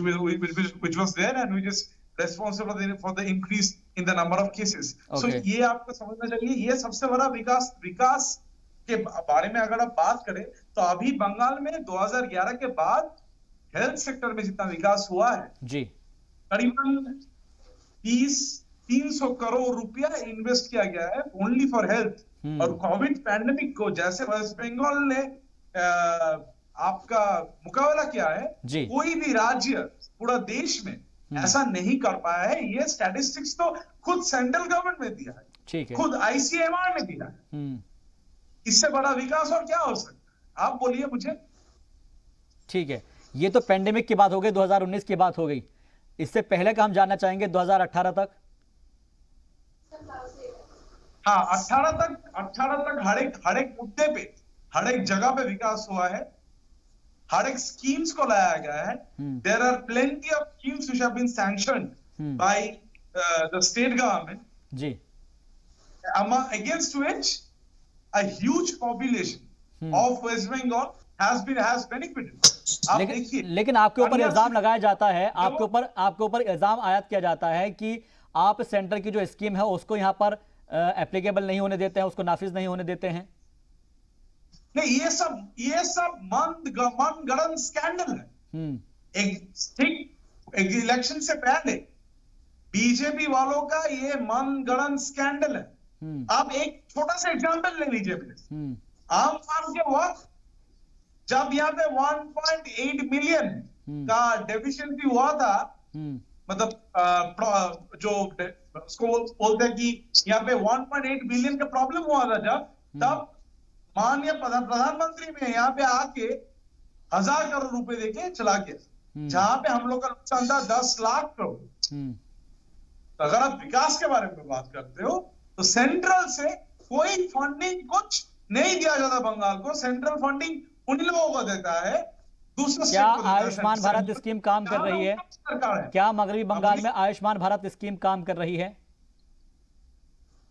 was there and which is responsible for the increase in the number of cases. So ये आपको समझना चाहिए, ये सबसे बड़ा विकास के बारे में अगर आप बात करें तो अभी बंगाल में 2011 के बाद हेल्थ सेक्टर में जितना विकास हुआ है जी, करीबन 300 करोड़ रुपया इन्वेस्ट किया गया है ओनली फॉर हेल्थ। और कोविड पैंडेमिक को जैसे वेस्ट बंगाल ने आपका मुकाबला किया है, कोई भी राज्य पूरा देश में ऐसा नहीं कर पाया है। ये स्टैटिस्टिक्स तो खुद सेंट्रल गवर्नमेंट ने दिया है, ठीक है, खुद ICMR ने दिया है। इससे बड़ा विकास और क्या हो सकता है, आप बोलिए मुझे। ठीक है, ये तो पेंडेमिक की बात हो गई, 2019 की बात हो गई। इससे पहले का हम जानना चाहेंगे 2018 तक। हाँ, 18 तक हर एक मुद्दे पे, हर एक जगह पे विकास हुआ है, हर एक स्कीम्स को लाया गया है। There are plenty of schemes which have been sanctioned by the state government जी, against which a huge population of West Bengal has benefited। आप देखिए, लेकिन आपके ऊपर इल्जाम लगाया जाता है, आपके ऊपर इल्जाम आयत किया जाता है कि आप सेंटर की जो स्कीम है उसको यहाँ पर एप्लीकेबल नहीं होने देते हैं, उसको नाफिज नहीं होने देते हैं। नहीं, ये सब मनगढ़ंत स्कैंडल है। एक इलेक्शन से पहले बीजेपी वालों का ये मनगढ़ंत स्कैंडल है। आप एक छोटा सा एग्जांपल ले लीजिए प्लीज। आम फार्म के वक्त जब यहाँ पे 1.8 मिलियन का डेफिशिएंसी हुआ था, मतलब जो उसको बोलते हैं कि यहाँ पे 1.8 बिलियन का प्रॉब्लम हुआ था तब माननीय प्रधानमंत्री में यहाँ पे आके 1000 करोड़ रुपए देके चला गया, जहां पे हम लोग का नुकसान था 10 लाख करोड़। तो अगर आप विकास के बारे में बात करते हो तो सेंट्रल से कोई फंडिंग कुछ नहीं दिया जाता बंगाल को, सेंट्रल फंडिंग उन लोगों को देता है। क्या आयुष्मान भारत स्कीम काम कर रही है? क्या मगरबी बंगाल में आयुष्मान भारत स्कीम काम कर रही है?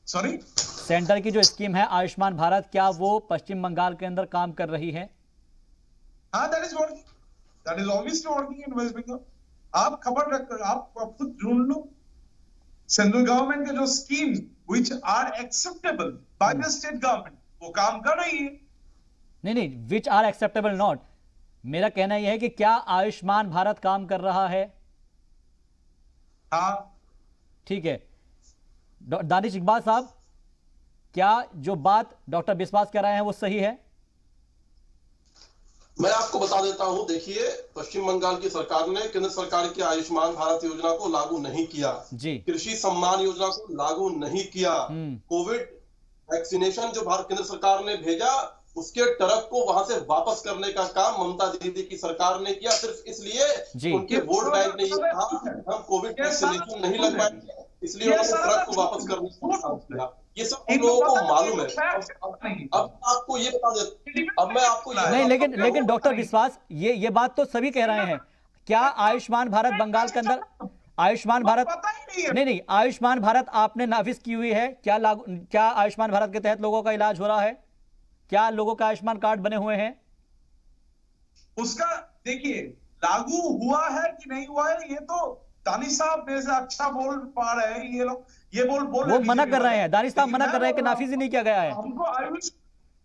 सॉरी, सेंटर की जो स्कीम है आयुष्मान भारत, क्या वो पश्चिम बंगाल के अंदर काम कर रही है? हाँ, that is working, that is obviously working in West Bengal. आप खबर रख, आप खुद ढूंढ लो, सेंट्रल गवर्नमेंट के जो scheme which are acceptable by the state government वो काम कर रही है। नहीं, व्हिच आर एक्सेप्टेबल नॉट, मेरा कहना यह है कि क्या आयुष्मान भारत काम कर रहा है? हाँ, ठीक है। दानिश इकबाल साहब, क्या जो बात डॉक्टर बिस्वास कह रहे हैं वो सही है? मैं आपको बता देता हूं, देखिए, पश्चिम बंगाल की सरकार ने केंद्र सरकार की आयुष्मान भारत योजना को लागू नहीं किया जी, कृषि सम्मान योजना को लागू नहीं किया, कोविड वैक्सीनेशन जो भारत केंद्र सरकार ने भेजा उसके ट्रक को वहां से वापस करने का काम ममता दीदी की सरकार ने किया, सिर्फ इसलिए उनके वोट बैंक ने ये कहा हम कोविड वैक्सीनेशन नहीं लग पाएंगे, इसलिए उन्होंने ट्रक को वापस करने का काम किया। ये सब हम लोगों को मालूम है। अब आपको ये बता दें, अब मैं आपको नहीं, लेकिन डॉक्टर विश्वास, ये बात तो सभी कह रहे हैं, क्या आयुष्मान भारत बंगाल के अंदर, आयुष्मान भारत नहीं, आयुष्मान भारत आपने नाफिज की हुई है, क्या आयुष्मान भारत के तहत लोगों का इलाज हो रहा है? क्या लोगों का आयुष्मान कार्ड बने हुए हैं? उसका देखिए, लागू हुआ है कि नहीं हुआ है, ये तो दानिश साहब मेरे से अच्छा बोल पा रहे हैं। ये लोग ये बोल वो मना कर रहे हैं, दानिश साहब मना कर रहे हैं कि नाफिज ही नहीं किया गया है। हमको आयुष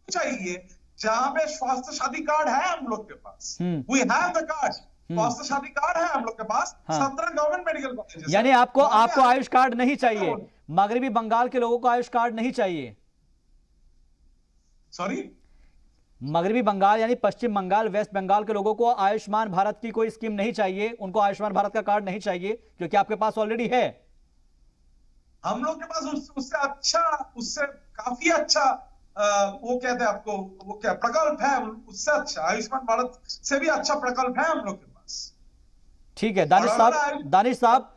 चाहिए जहां पे स्वास्थ्य साथी कार्ड है हम लोग के पास, वी हैव द कार्ड, स्वास्थ्य साथी कार्ड है हम लोग के पास, 17 गवर्नमेंट मेडिकल कॉलेज। यानी आपको आयुष कार्ड नहीं चाहिए, मगरबी बंगाल के लोगों को आयुष कार्ड नहीं चाहिए? सॉरी, मगरबी बंगाल यानी पश्चिम बंगाल, वेस्ट बंगाल के लोगों को आयुष्मान भारत की कोई स्कीम नहीं चाहिए, उनको आयुष्मान भारत का कार्ड नहीं चाहिए, क्योंकि आपके पास ऑलरेडी है। हम लोग के पास उससे अच्छा, उससे काफी अच्छा वो कहते हैं आपको, वो क्या प्रकल्प है, उससे अच्छा आयुष्मान भारत से भी अच्छा प्रकल्प है हम लोग के पास। ठीक है, दानिश साहब,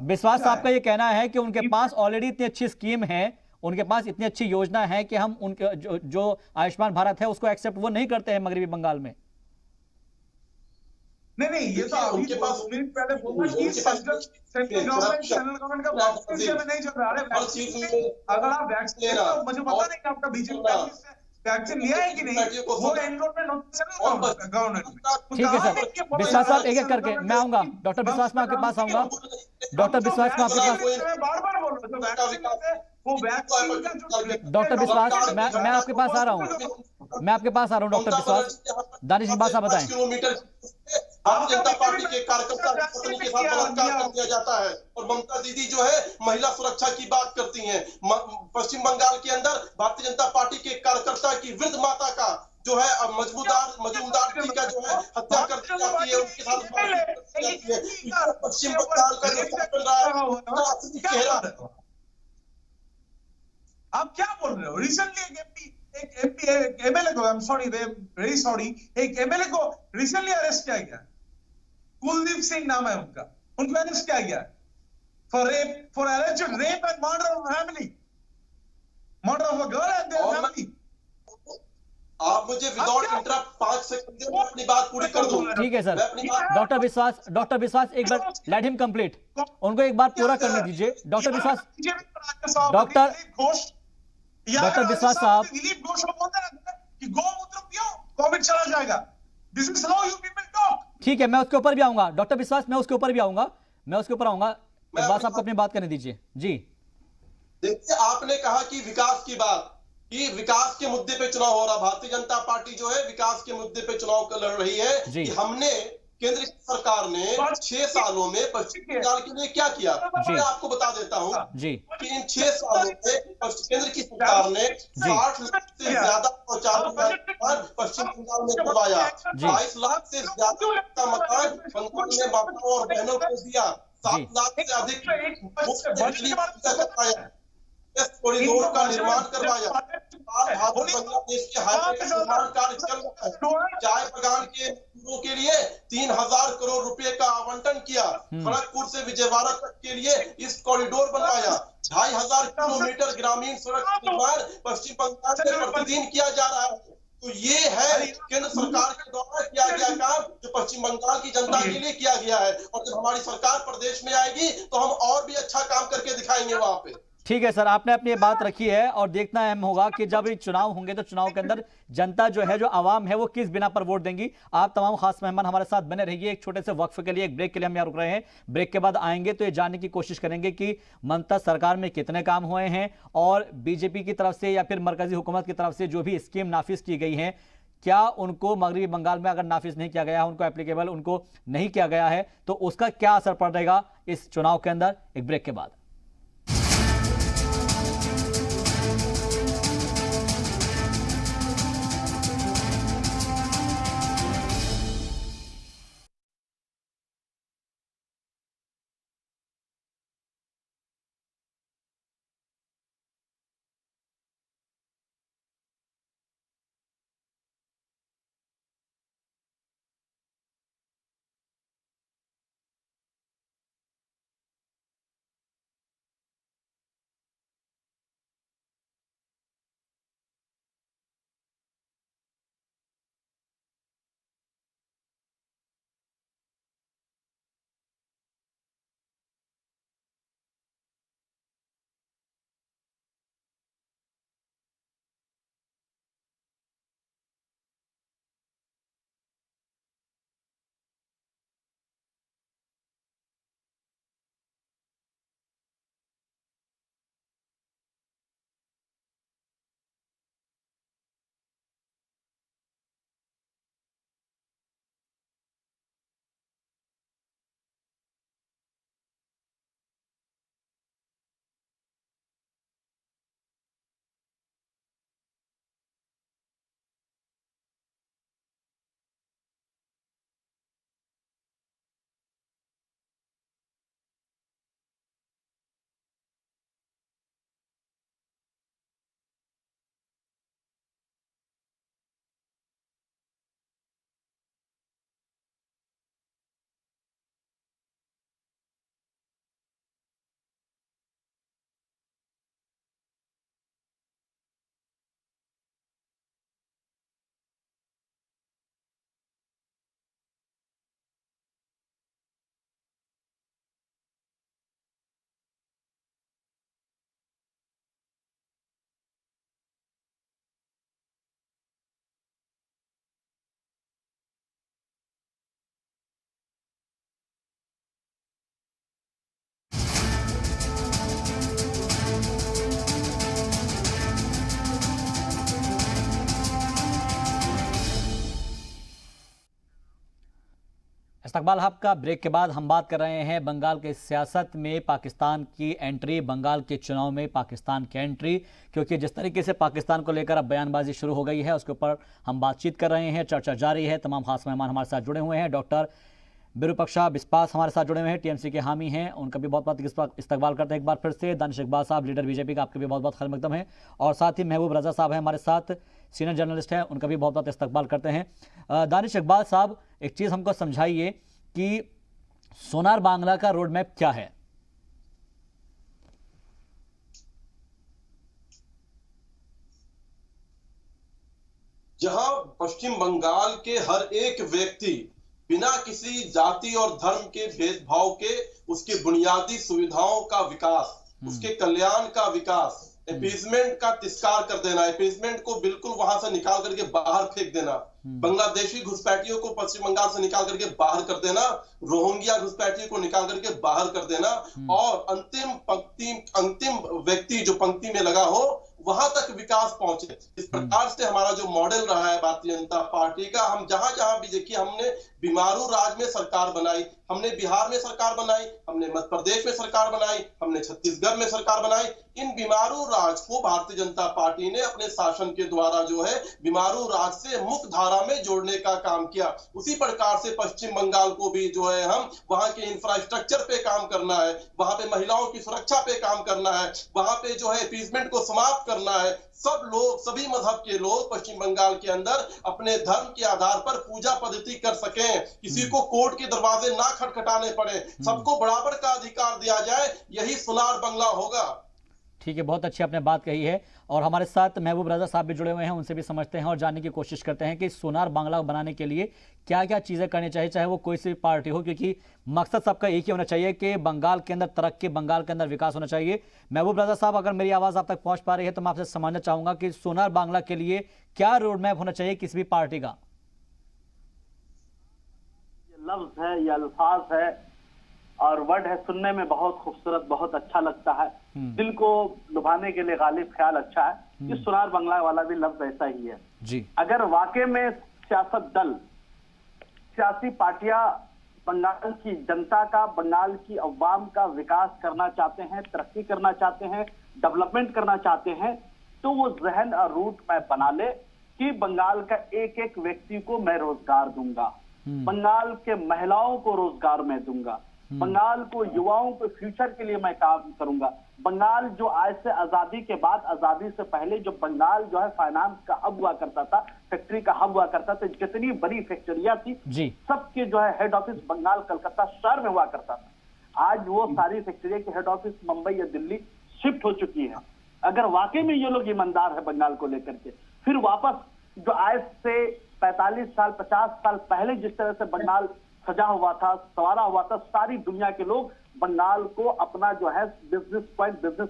विश्वास साहब का ये कहना है कि उनके पास ऑलरेडी इतनी अच्छी स्कीम है, उनके पास इतनी अच्छी योजना है कि हम उनके जो आयुष्मान भारत है उसको एक्सेप्ट वो नहीं करते हैं मगरबी बंगाल में। नहीं, ये तो उनके पास पहले बोला कि सेंट्रल गवर्नमेंट का वैक्सीन में नहीं चल रहा है। अगर आप वैक्सीन, मुझे पता नहीं आपका बीजेपी वैक्सीन लिया है कि नहीं, वो एनरोलमेंट होता है गवर्नमेंट में। ठीक है सर, विश्वास साहब एक एक करके मैं आऊंगा, डॉक्टर विश्वास मैं आपके पास आऊंगा, डॉक्टर विश्वास मैं आपके पास, बार बार बोल रहा हूँ वो वैक्सीन का जो डॉक्टर विश्वास मैं आपके पास आ रहा हूँ, मैं आपके पास आ रहा हूँ डॉक्टर विश्वास। दानिश इकबाल साहब बताएं। किलोमीटर भारतीय जनता पार्टी के कार्यकर्ता की पत्नी के साथ बलात्कार कर दिया जाता है और ममता दीदी जो है महिला सुरक्षा की बात करती हैं। पश्चिम बंगाल के अंदर भारतीय जनता पार्टी के कार्यकर्ता की वृद्ध माता का जो है मजूमदार जी का जो है हत्या कर दी जाती है, उनके साथ पश्चिम बंगाल का जो चल रहा है असली चेहरा। आप क्या बोल रहे हो? रिसेंटली एक एमएलए को, I am sorry, very sorry, एक एमएलए को रिसेंटली अरेस्ट किया गया, कुलदीप सिंह नाम है उनका, उनको अरेस्ट किया गया for alleged rape and murder of family, murder of a girl and their family। आप मुझे विदाउट इंटरप्ट 5 सेकंड में अपनी बात पूरी कर दूं। ठीक है सर, डॉक्टर विश्वास एक बार लेट हिम कंप्लीट, उनको एक बार पूरा करने दीजिए। डॉक्टर विश्वास साहब, दिलीप घोष बोलते रहते कि गौमूत्र पियो कोविड चला जाएगा। This is how you people talk. ठीक है, मैं उसके ऊपर भी आऊंगा डॉक्टर विश्वास, मैं उसके ऊपर आऊंगा। इकबाल साहब को अपनी बात करने दीजिए जी। देखिए, आपने कहा कि विकास की बात, कि विकास के मुद्दे पे चुनाव हो रहा, भारतीय जनता पार्टी जो है विकास के मुद्दे पे चुनाव लड़ रही है कि हमने केंद्र की सरकार ने 6 सालों में पश्चिम बंगाल के लिए क्या किया। मैं आपको बता देता हूँ कि इन 6 सालों में केंद्र की सरकार ने 60 लाख से ज्यादा शौचालय पश्चिम बंगाल में करवाया, 22 लाख से ज्यादा मकान बंगाल में माताओं और बहनों को दिया, 7 लाख से अधिक करवाया, कॉरिडोर का निर्माण करवाया, बांग्लादेश के हाईवे का निर्माण कार्य चल रहा है, चाय बगान के मजदूरों के लिए 3000 करोड़ रुपए का आवंटन किया, खड़गपुर से विजयवाड़ा तक के लिए इस कॉरिडोर बनवाया, 2500 किलोमीटर ग्रामीण सड़क निर्माण पश्चिम बंगाल में प्रतिदिन किया जा रहा है। तो ये है केंद्र सरकार के द्वारा किया गया काम जो पश्चिम बंगाल की जनता के लिए किया गया है, और जब हमारी सरकार प्रदेश में आएगी तो हम और भी अच्छा काम करके दिखाएंगे वहां पे। ठीक है सर, आपने अपनी बात रखी है और देखना अहम होगा कि जब चुनाव होंगे तो चुनाव के अंदर जनता जो है, जो आवाम है, वो किस बिना पर वोट देंगी। आप तमाम खास मेहमान हमारे साथ बने रहिए। एक छोटे से वक्फ के लिए, एक ब्रेक के लिए हम यहाँ रुक रहे हैं। ब्रेक के बाद आएंगे तो ये जानने की कोशिश करेंगे कि ममता सरकार में कितने काम हुए हैं और बीजेपी की तरफ से या फिर मरकजी हुकूमत की तरफ से जो भी स्कीम नाफिज की गई है, क्या उनको मगरबी बंगाल में अगर नाफिज नहीं किया गया, उनको एप्लीकेबल उनको नहीं किया गया है, तो उसका क्या असर पड़ेगा इस चुनाव के अंदर। एक ब्रेक के बाद इस्तकबाल आपका। ब्रेक के बाद हम बात कर रहे हैं बंगाल के सियासत में पाकिस्तान की एंट्री, बंगाल के चुनाव में पाकिस्तान की एंट्री, क्योंकि जिस तरीके से पाकिस्तान को लेकर अब बयानबाजी शुरू हो गई है उसके ऊपर हम बातचीत कर रहे हैं, चर्चा जारी है। तमाम खास मेहमान हमारे साथ जुड़े हुए हैं। डॉक्टर विरूपाक्षा बिस्वास हमारे साथ जुड़े हुए हैं, टीएमसी के हामी हैं, उनका भी बहुत बहुत इस्तकबाल करते हैं एक बार फिर से। दानिश इकबाल साहब लीडर बीजेपी का, आपके भी बहुत बहुत खैर मकदम है। और साथ ही महबूब रजा साहब हैं हमारे साथ, सीनियर जर्नलिस्ट हैं, उनका भी बहुत बहुत इस्तकबाल करते हैं। दानिश इकबाल साहब, एक चीज़ हमको समझाइए कि सोनार बांग्ला का रोड मैप क्या है? जहां पश्चिम बंगाल के हर एक व्यक्ति बिना किसी जाति और धर्म के भेदभाव के उसके बुनियादी सुविधाओं का विकास, उसके कल्याण का विकास, अपीजमेंट का तिरस्कार कर देना, अपीजमेंट को बिल्कुल वहां से निकाल करके बाहर फेंक देना, बांग्लादेशी घुसपैठियों को पश्चिम बंगाल से निकाल करके बाहर कर देना, रोहिंग्या घुसपैठियों को निकाल करके बाहर कर देना, और अंतिम व्यक्ति जो पंक्ति में लगा हो वहां तक विकास पहुंचे। इस प्रकार से हमारा जो मॉडल रहा है भारतीय जनता पार्टी का, हम जहां जहां भी देखिए, हमने बीमारू राज में सरकार बनाई, हमने बिहार में सरकार बनाई, हमने मध्य प्रदेश में सरकार बनाई, हमने छत्तीसगढ़ में सरकार बनाई। इन बीमारू राज को भारतीय जनता पार्टी ने अपने शासन के द्वारा जो है बीमारू राज से मुक्त धारा में जोड़ने का काम किया। उसी प्रकार से पश्चिम बंगाल को भी जो है हम वहां के इंफ्रास्ट्रक्चर पे काम करना है, वहां पे महिलाओं की सुरक्षा पे काम करना है, वहां पे जो है अपीजमेंट को समाप्त करना है। सब लोग, सभी मजहब के लोग पश्चिम बंगाल के अंदर अपने धर्म के आधार पर पूजा पद्धति कर सकें, किसी को कोर्ट के दरवाजे ना खटखटाने पड़े, सबको बराबर का अधिकार दिया जाए, यही सोनार बांग्ला होगा। ठीक है, बहुत अच्छी आपने बात कही है। और हमारे साथ महबूब रजा साहब भी जुड़े हुए हैं, उनसे भी समझते हैं और जानने की कोशिश करते हैं कि सोनार बांग्ला बनाने के लिए क्या क्या चीज़ें करनी चाहिए, चाहे वो कोई सी पार्टी हो, क्योंकि मकसद सबका एक ही होना चाहिए कि बंगाल के अंदर तरक्की, बंगाल के अंदर विकास होना चाहिए। महबूब रजा साहब, अगर मेरी आवाज़ आप तक पहुँच पा रही है तो मैं आपसे समझना चाहूँगा कि सोनार बांग्ला के लिए क्या रोड मैप होना चाहिए किसी भी पार्टी का? लफ्ज है, ये अल्फाज है और वर्ड है, सुनने में बहुत खूबसूरत, बहुत अच्छा लगता है, दिल को लुभाने के लिए गालिब ख्याल अच्छा है। ये सोनार बांग्ला वाला भी लफ्ज ऐसा ही है जी। अगर वाकई में सियासत दल, सियासी पार्टियां बंगाल की जनता का, बंगाल की अवाम का विकास करना चाहते हैं, तरक्की करना चाहते हैं, डेवलपमेंट करना चाहते हैं, तो वो जहन और रूट मैप बना ले कि बंगाल का एक एक व्यक्ति को मैं रोजगार दूंगा, बंगाल के महिलाओं को रोजगार मैं दूंगा, बंगाल को युवाओं के फ्यूचर के लिए मैं काम करूंगा। बंगाल जो आज से आजादी के बाद, आजादी से पहले जो बंगाल जो है फाइनेंस का हब हुआ करता था, फैक्ट्री का हब हुआ करता था, जितनी बड़ी फैक्ट्रियां थी सबके जो है हेड ऑफिस बंगाल कलकत्ता शहर में हुआ करता था। आज वो सारी फैक्ट्रियां की हेड ऑफिस मुंबई या दिल्ली शिफ्ट हो चुकी है। अगर वाकई में ये लोग ईमानदार है बंगाल को लेकर के, फिर वापस जो आज से 45 साल 50 साल पहले जिस तरह से बंगाल सजा हुआ था, संवारा हुआ था, सारी दुनिया के लोग बंगाल को अपना जो है बिजनेस पॉइंट, बिजनेस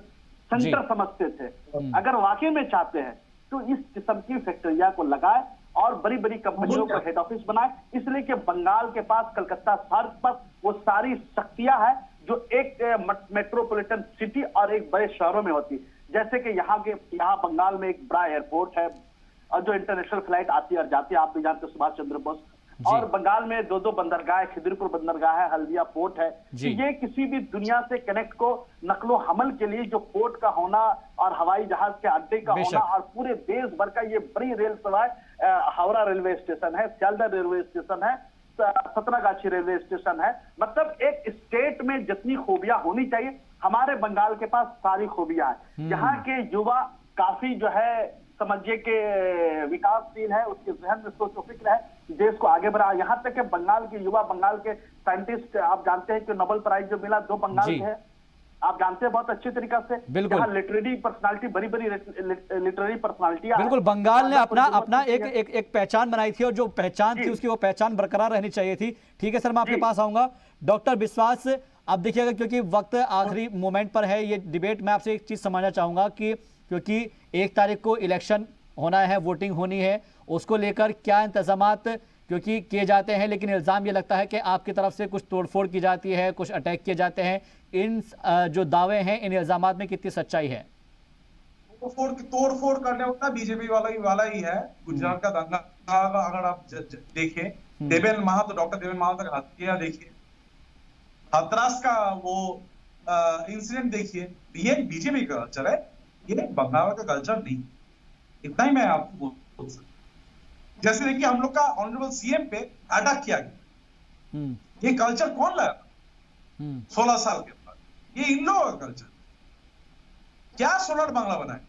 सेंटर समझते थे। अगर वाकई में चाहते हैं तो इस किस्म की फैक्ट्रियां को लगाए और बड़ी बड़ी कंपनियों को हेड ऑफिस बनाए, इसलिए कि बंगाल के पास कलकत्ता शहर पर वो सारी शक्तियां हैं जो एक मेट्रोपॉलिटन सिटी और एक बड़े शहरों में होती। जैसे कि यहाँ बंगाल में एक बड़ा एयरपोर्ट है और जो इंटरनेशनल फ्लाइट आती है और जाती है, आप भी जानते हो, सुभाष चंद्र बोस। और बंगाल में दो बंदरगाह है, खिदिरपुर बंदरगाह है, हल्दिया पोर्ट है। ये किसी भी दुनिया से कनेक्ट को नकलो हमल के लिए जो पोर्ट का होना और हवाई जहाज के अड्डे का होना और पूरे देश भर का ये बड़ी रेल सेवा है। हावड़ा रेलवे स्टेशन है, सियालदह रेलवे स्टेशन है, सतनागाछी रेलवे स्टेशन है। मतलब एक स्टेट में जितनी खूबियां होनी चाहिए, हमारे बंगाल के पास सारी खूबियां हैं। यहाँ के युवा काफी जो है समझिए के विकासशील है, उसके जहन में सोच और फिक्र है, देश को आगे बढ़ा। यहाँ तक कि बंगाल के युवा, बंगाल के साइंटिस्ट, आप जानते हैं कि नोबेल प्राइज जो मिला 2 बंगाल के हैं, आप जानते हैं बहुत अच्छी तरीके से। यहाँ लिटरेरी पर्सनालिटी, बड़ी बड़ी लिटरेरी पर्सनालिटियां, बिल्कुल बंगाल ने अपना एक पहचान बनाई थी और जो पहचान थी उसकी वो पहचान बरकरार रहनी चाहिए थी। ठीक है सर, मैं आपके पास आऊंगा। डॉक्टर बिस्वास, अब देखिएगा क्योंकि वक्त आखिरी मोमेंट पर है ये डिबेट, मैं आपसे एक चीज समझना चाहूंगा कि क्योंकि 1 तारीख को इलेक्शन होना है, वोटिंग होनी है, उसको लेकर क्या इंतजामात क्योंकि किए जाते हैं, लेकिन इल्ज़ाम ये लगता है कि आपकी तरफ से कुछ तोड़फोड़ की जाती है, कुछ अटैक किए जाते हैं। इन जो दावे हैं, इन इल्ज़ामात में कितनी सच्चाई है? तोड़फोड़ करने वाला बीजेपी वाला ही है। गुजरात का दंगा अगर आप देखें देवेंद्र महातो, डॉक्टर देवेंद्र महातो का हत्या देखिए, हाथरस का वो इंसिडेंट देखिए। ये बीजेपी का कल्चर है, ये बंगाल का कल्चर नहीं। इतना ही मैं आपको बोल सकता। जैसे देखिए हम लोग का ऑनरेबल सीएम पे अटैक किया गया, ये कल्चर कौन लाया 16 साल के बाद? ये इन लोगों का कल्चर। क्या सोलर बांग्ला बनाए?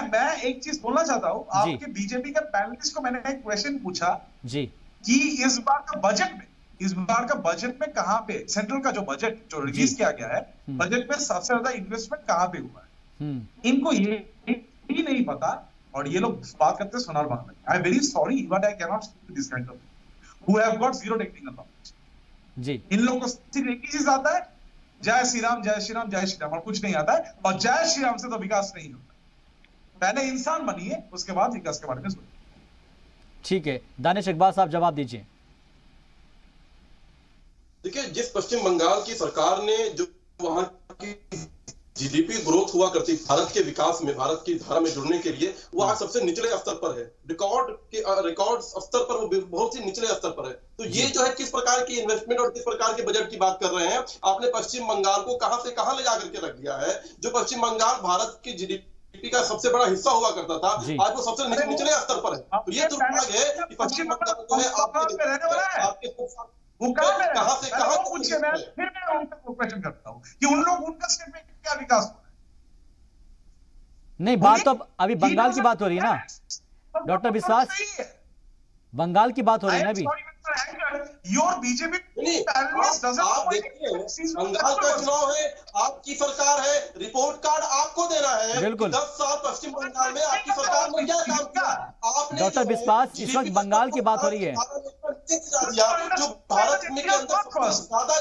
मैं एक चीज बोलना चाहता हूं, आपके बीजेपी के पैनलिस्ट को मैंने एक क्वेश्चन पूछा जी कि इस बार का बजट में कहां पे, सेंट्रल का जो बजट जो रिलीज किया गया है, बजट में सबसे ज्यादा इन्वेस्टमेंट कहां पे हुआ है? इनको ये ही नहीं पता, और ये लोग बात करते हैं Sonar Bangla. I am very sorry but I can not speak to this kind of who have got zero technical knowledge. जी, इन लोगों को सिर्फ एक ही चीज आता है, जय श्री राम जय श्री राम जय श्री राम, और कुछ नहीं आता है। और जय श्री राम से तो विकास नहीं होता। पहले इंसान बनिए, उसके बाद विकास के बारे में सोचिए। ठीक है, दानिश इकबाल साहब जवाब दीजिए। देखिए, जिस पश्चिम बंगाल की सरकार ने जो वहां की जीडीपी ग्रोथ हुआ करती भारत के विकास में, भारत की धारा में जुड़ने के लिए, वो आज सबसे निचले स्तर पर है। रिकॉर्ड स्तर पर वो बहुत ही निचले स्तर पर है। तो ये जो है किस प्रकार की इन्वेस्टमेंट और किस प्रकार के बजट की बात कर रहे हैं? आपने पश्चिम बंगाल को कहां से कहां ले जाकर के रख दिया है। जो पश्चिम बंगाल भारत की जीडीपी का सबसे बड़ा हिस्सा हुआ करता था, आज वो सबसे निचले स्तर पर है। तो ये दुर्भाग्य है कि पश्चिम बंगाल जो है आपके वो कहां से कहां पूछिए। मैं फिर मैं उनको क्वेश्चन करता हूं कि उन लोग, उनका स्टेट में क्या विकास हो रहा है? नहीं, बात तो अभी बंगाल की बात हो रही है ना डॉक्टर विश्वास, बंगाल की बात हो रही है ना अभी। योर बीजेपी आप देखिए, बंगाल का चुनाव है, आपकी सरकार है, रिपोर्ट कार्ड आपको देना है। बिल्कुल। 10 साल पश्चिम बंगाल में आपकी सरकार ने क्या काम किया? आपने डॉक्टर विश्वास, इस वक्त बंगाल की बात हो रही है। जो भारत में के अंदर ज्यादा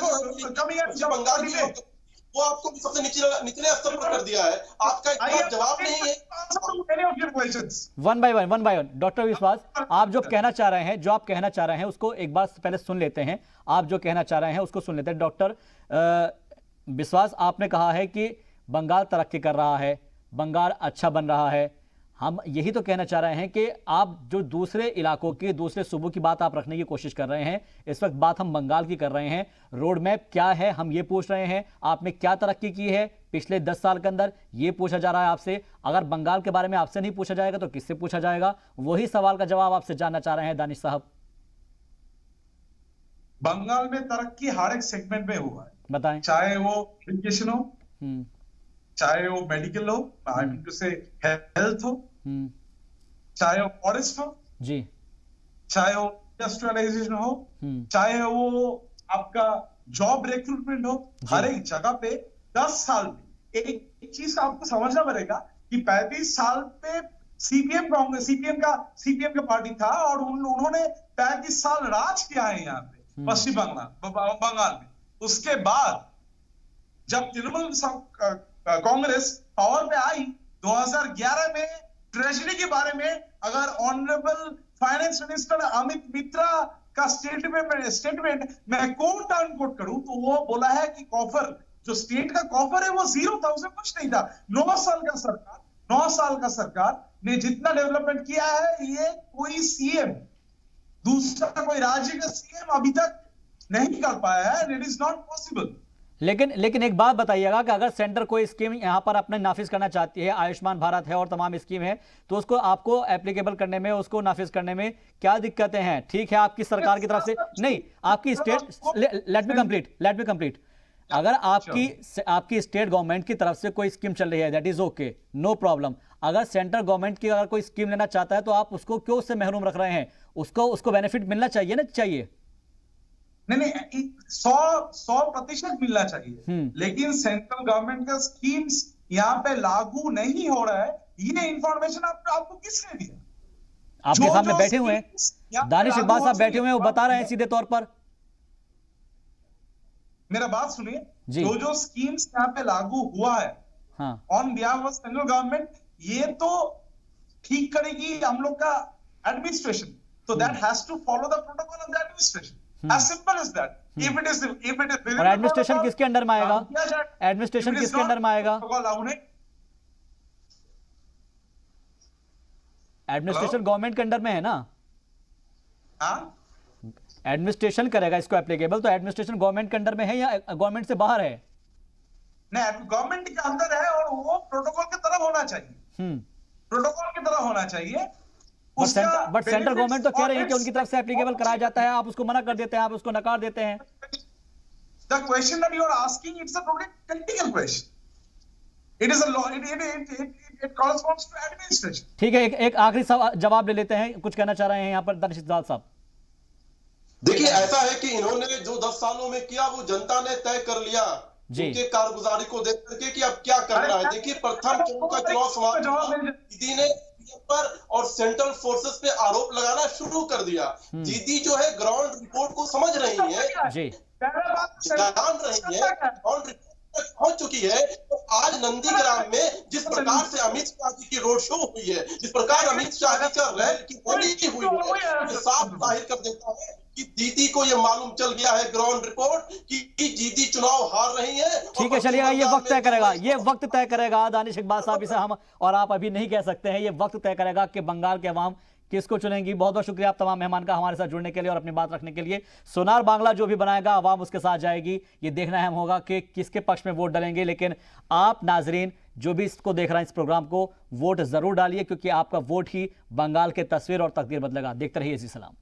जो बंगाल की, वो आपको सबसे निचले स्तर पर कर दिया है। आपका इतना जवाब नहीं है। वन बाय वन डॉक्टर विश्वास, आप जो कहना चाह रहे हैं उसको एक बार पहले सुन लेते हैं। आप जो कहना चाह रहे हैं उसको सुन लेते हैं। डॉक्टर विश्वास, आपने कहा है कि बंगाल तरक्की कर रहा है, बंगाल अच्छा बन रहा है। हम यही तो कहना चाह रहे हैं कि आप जो दूसरे इलाकों की, दूसरे सूबों की बात आप रखने की कोशिश कर रहे हैं। इस वक्त बात हम बंगाल की कर रहे हैं। रोड मैप क्या है हम ये पूछ रहे हैं। आपने क्या तरक्की की है पिछले 10 साल के अंदर, ये पूछा जा रहा है आपसे। अगर बंगाल के बारे में आपसे नहीं पूछा जाएगा तो किससे पूछा जाएगा? वही सवाल का जवाब आपसे जानना चाह रहे हैं दानिश साहब। बंगाल में तरक्की हर एक सेगमेंट में हुआ है, बताएं। चाहे वो एजुकेशन हो, चाहे वो मेडिकल हो, आई मीन टू से हेल्थ हो, चाहे वो फॉरेस्ट हो जी, चाहे वो इंडस्ट्रियलाइजेशन हो, चाहे वो आपका जॉब रिक्रूटमेंट हो, हर एक जगह पे 10 साल में एक चीज आपको समझना पड़ेगा कि 35 साल पे सीपीएम का पार्टी था और उन्होंने 35 साल राज किया है यहाँ पे पश्चिम बंगाल में। उसके बाद जब तृणमूल कांग्रेस पावर पे आई 2011 में, ट्रेजरी के बारे में अगर ऑनरेबल फाइनेंस मिनिस्टर अमित मित्रा का स्टेटमेंट मैं कोट अनकोट करूं तो वो बोला है कि कॉफर, जो स्टेट का कॉफर है वो 0 था, उसमें कुछ नहीं था। 9 साल का सरकार ने जितना डेवलपमेंट किया है, ये कोई सीएम, दूसरा कोई राज्य का सीएम अभी तक नहीं कर पाया है। It is not possible. लेकिन एक बात बताइएगा कि अगर सेंटर कोई स्कीम यहां पर अपने नाफिज करना चाहती है, आयुष्मान भारत है और तमाम स्कीम है, तो उसको आपको एप्लीकेबल करने में, उसको नाफिज करने में क्या दिक्कतें हैं? ठीक है, आपकी सरकार की तरफ से नहीं, आपकी स्टेट, लेट मी कंप्लीट। अगर आपकी स्टेट गवर्नमेंट की तरफ से कोई स्कीम चल रही है, that is okay, no problem. अगर सेंट्रल गवर्नमेंट की अगर कोई स्कीम लेना चाहता है तो आप उसको क्यों उससे महरूम रख रहे हैं? उसको बेनिफिट मिलना चाहिए ना? चाहिए नहीं, 100% मिलना चाहिए, लेकिन सेंट्रल गवर्नमेंट का स्कीम्स यहाँ पे लागू नहीं हो रहा है। ये इंफॉर्मेशन आपको किसने दिया? आपके सामने बैठे हुए हैं दानिश इकबाल साहब, बैठे हुए हैं, वो बता रहे हैं सीधे तौर पर। मेरा बात सुनिए, जो स्कीम्स यहाँ पे लागू हुआ है on behalf of central government, ये तो ठीक करेगी हम लोग का एडमिनिस्ट्रेशन, तो that has to follow the protocol of the administration, as simple as that. If it is और एडमिनिस्ट्रेशन किसके अंडर में आएगा? एडमिनिस्ट्रेशन किसके अंडर में आएगा? एडमिनिस्ट्रेशन गवर्नमेंट के अंडर में है ना? हाँ, एडमिनिस्ट्रेशन करेगा इसको एप्लीकेबल, तो एडमिनिस्ट्रेशन गवर्नमेंट के अंडर में है या गवर्नमेंट से बाहर है? नहीं, गवर्नमेंट के अंदर है और वो प्रोटोकॉल की तरह होना चाहिए, प्रोटोकॉल की तरह होना चाहिए। बट सेंट्रल गवर्नमेंट तो कह रही है कि उनकी तरफ से एप्लीकेबल कराया जाता है, आप उसको मना कर देते हैं, आप उसको नकार देते हैं। The question that you are asking, it's a totally technical question. It is a law. It corresponds to administration. ठीक है, एक आखिरी जवाब ले लेते हैं, कुछ कहना चाह रहे हैं यहाँ पर दानिश इकबाल साहब। देखिए, ऐसा है कि इन्होंने जो 10 सालों में किया वो जनता ने तय कर लिया उनके कारगुजारी को देख करके कि अब क्या करना है। देखिए, प्रथम चरण का चुनाव समाप्त, दीदी ने पर और सेंट्रल फोर्सेस पे आरोप लगाना शुरू कर दिया। दीदी जो है ग्राउंड रिपोर्ट को समझ रही है, जान रही है, ग्राउंड रिपोर्ट तक पहुंच चुकी है। तो आज नंदीग्राम में जिस प्रकार से अमित शाह जी की रोड शो हुई है, जिस प्रकार अमित शाह जी का रैली की रैली हुई है, ये साफ जाहिर कर देता है कि दीदी को ये मालूम चल गया है ग्राउंड रिपोर्ट कि दीदी चुनाव हार रही है। ठीक है, चलिएगा, ये वक्त तय करेगा, ये वक्त तय करेगा दानिश इकबाल साहब, इसे हम और आप अभी नहीं कह सकते हैं। ये वक्त तय करेगा कि बंगाल के अवाम किसको चुनेंगी। बहुत बहुत शुक्रिया आप तमाम मेहमान का हमारे साथ जुड़ने के लिए और अपनी बात रखने के लिए। सोनार बांग्ला जो भी बनाएगा अवाम उसके साथ जाएगी, ये देखना अहम होगा कि किसके पक्ष में वोट डालेंगे। लेकिन आप नाजरीन जो भी इसको देख रहे हैं, इस प्रोग्राम को, वोट जरूर डालिए, क्योंकि आपका वोट ही बंगाल के तस्वीर और तकदीर बदलेगा। देखते रहिए इसी सलाम।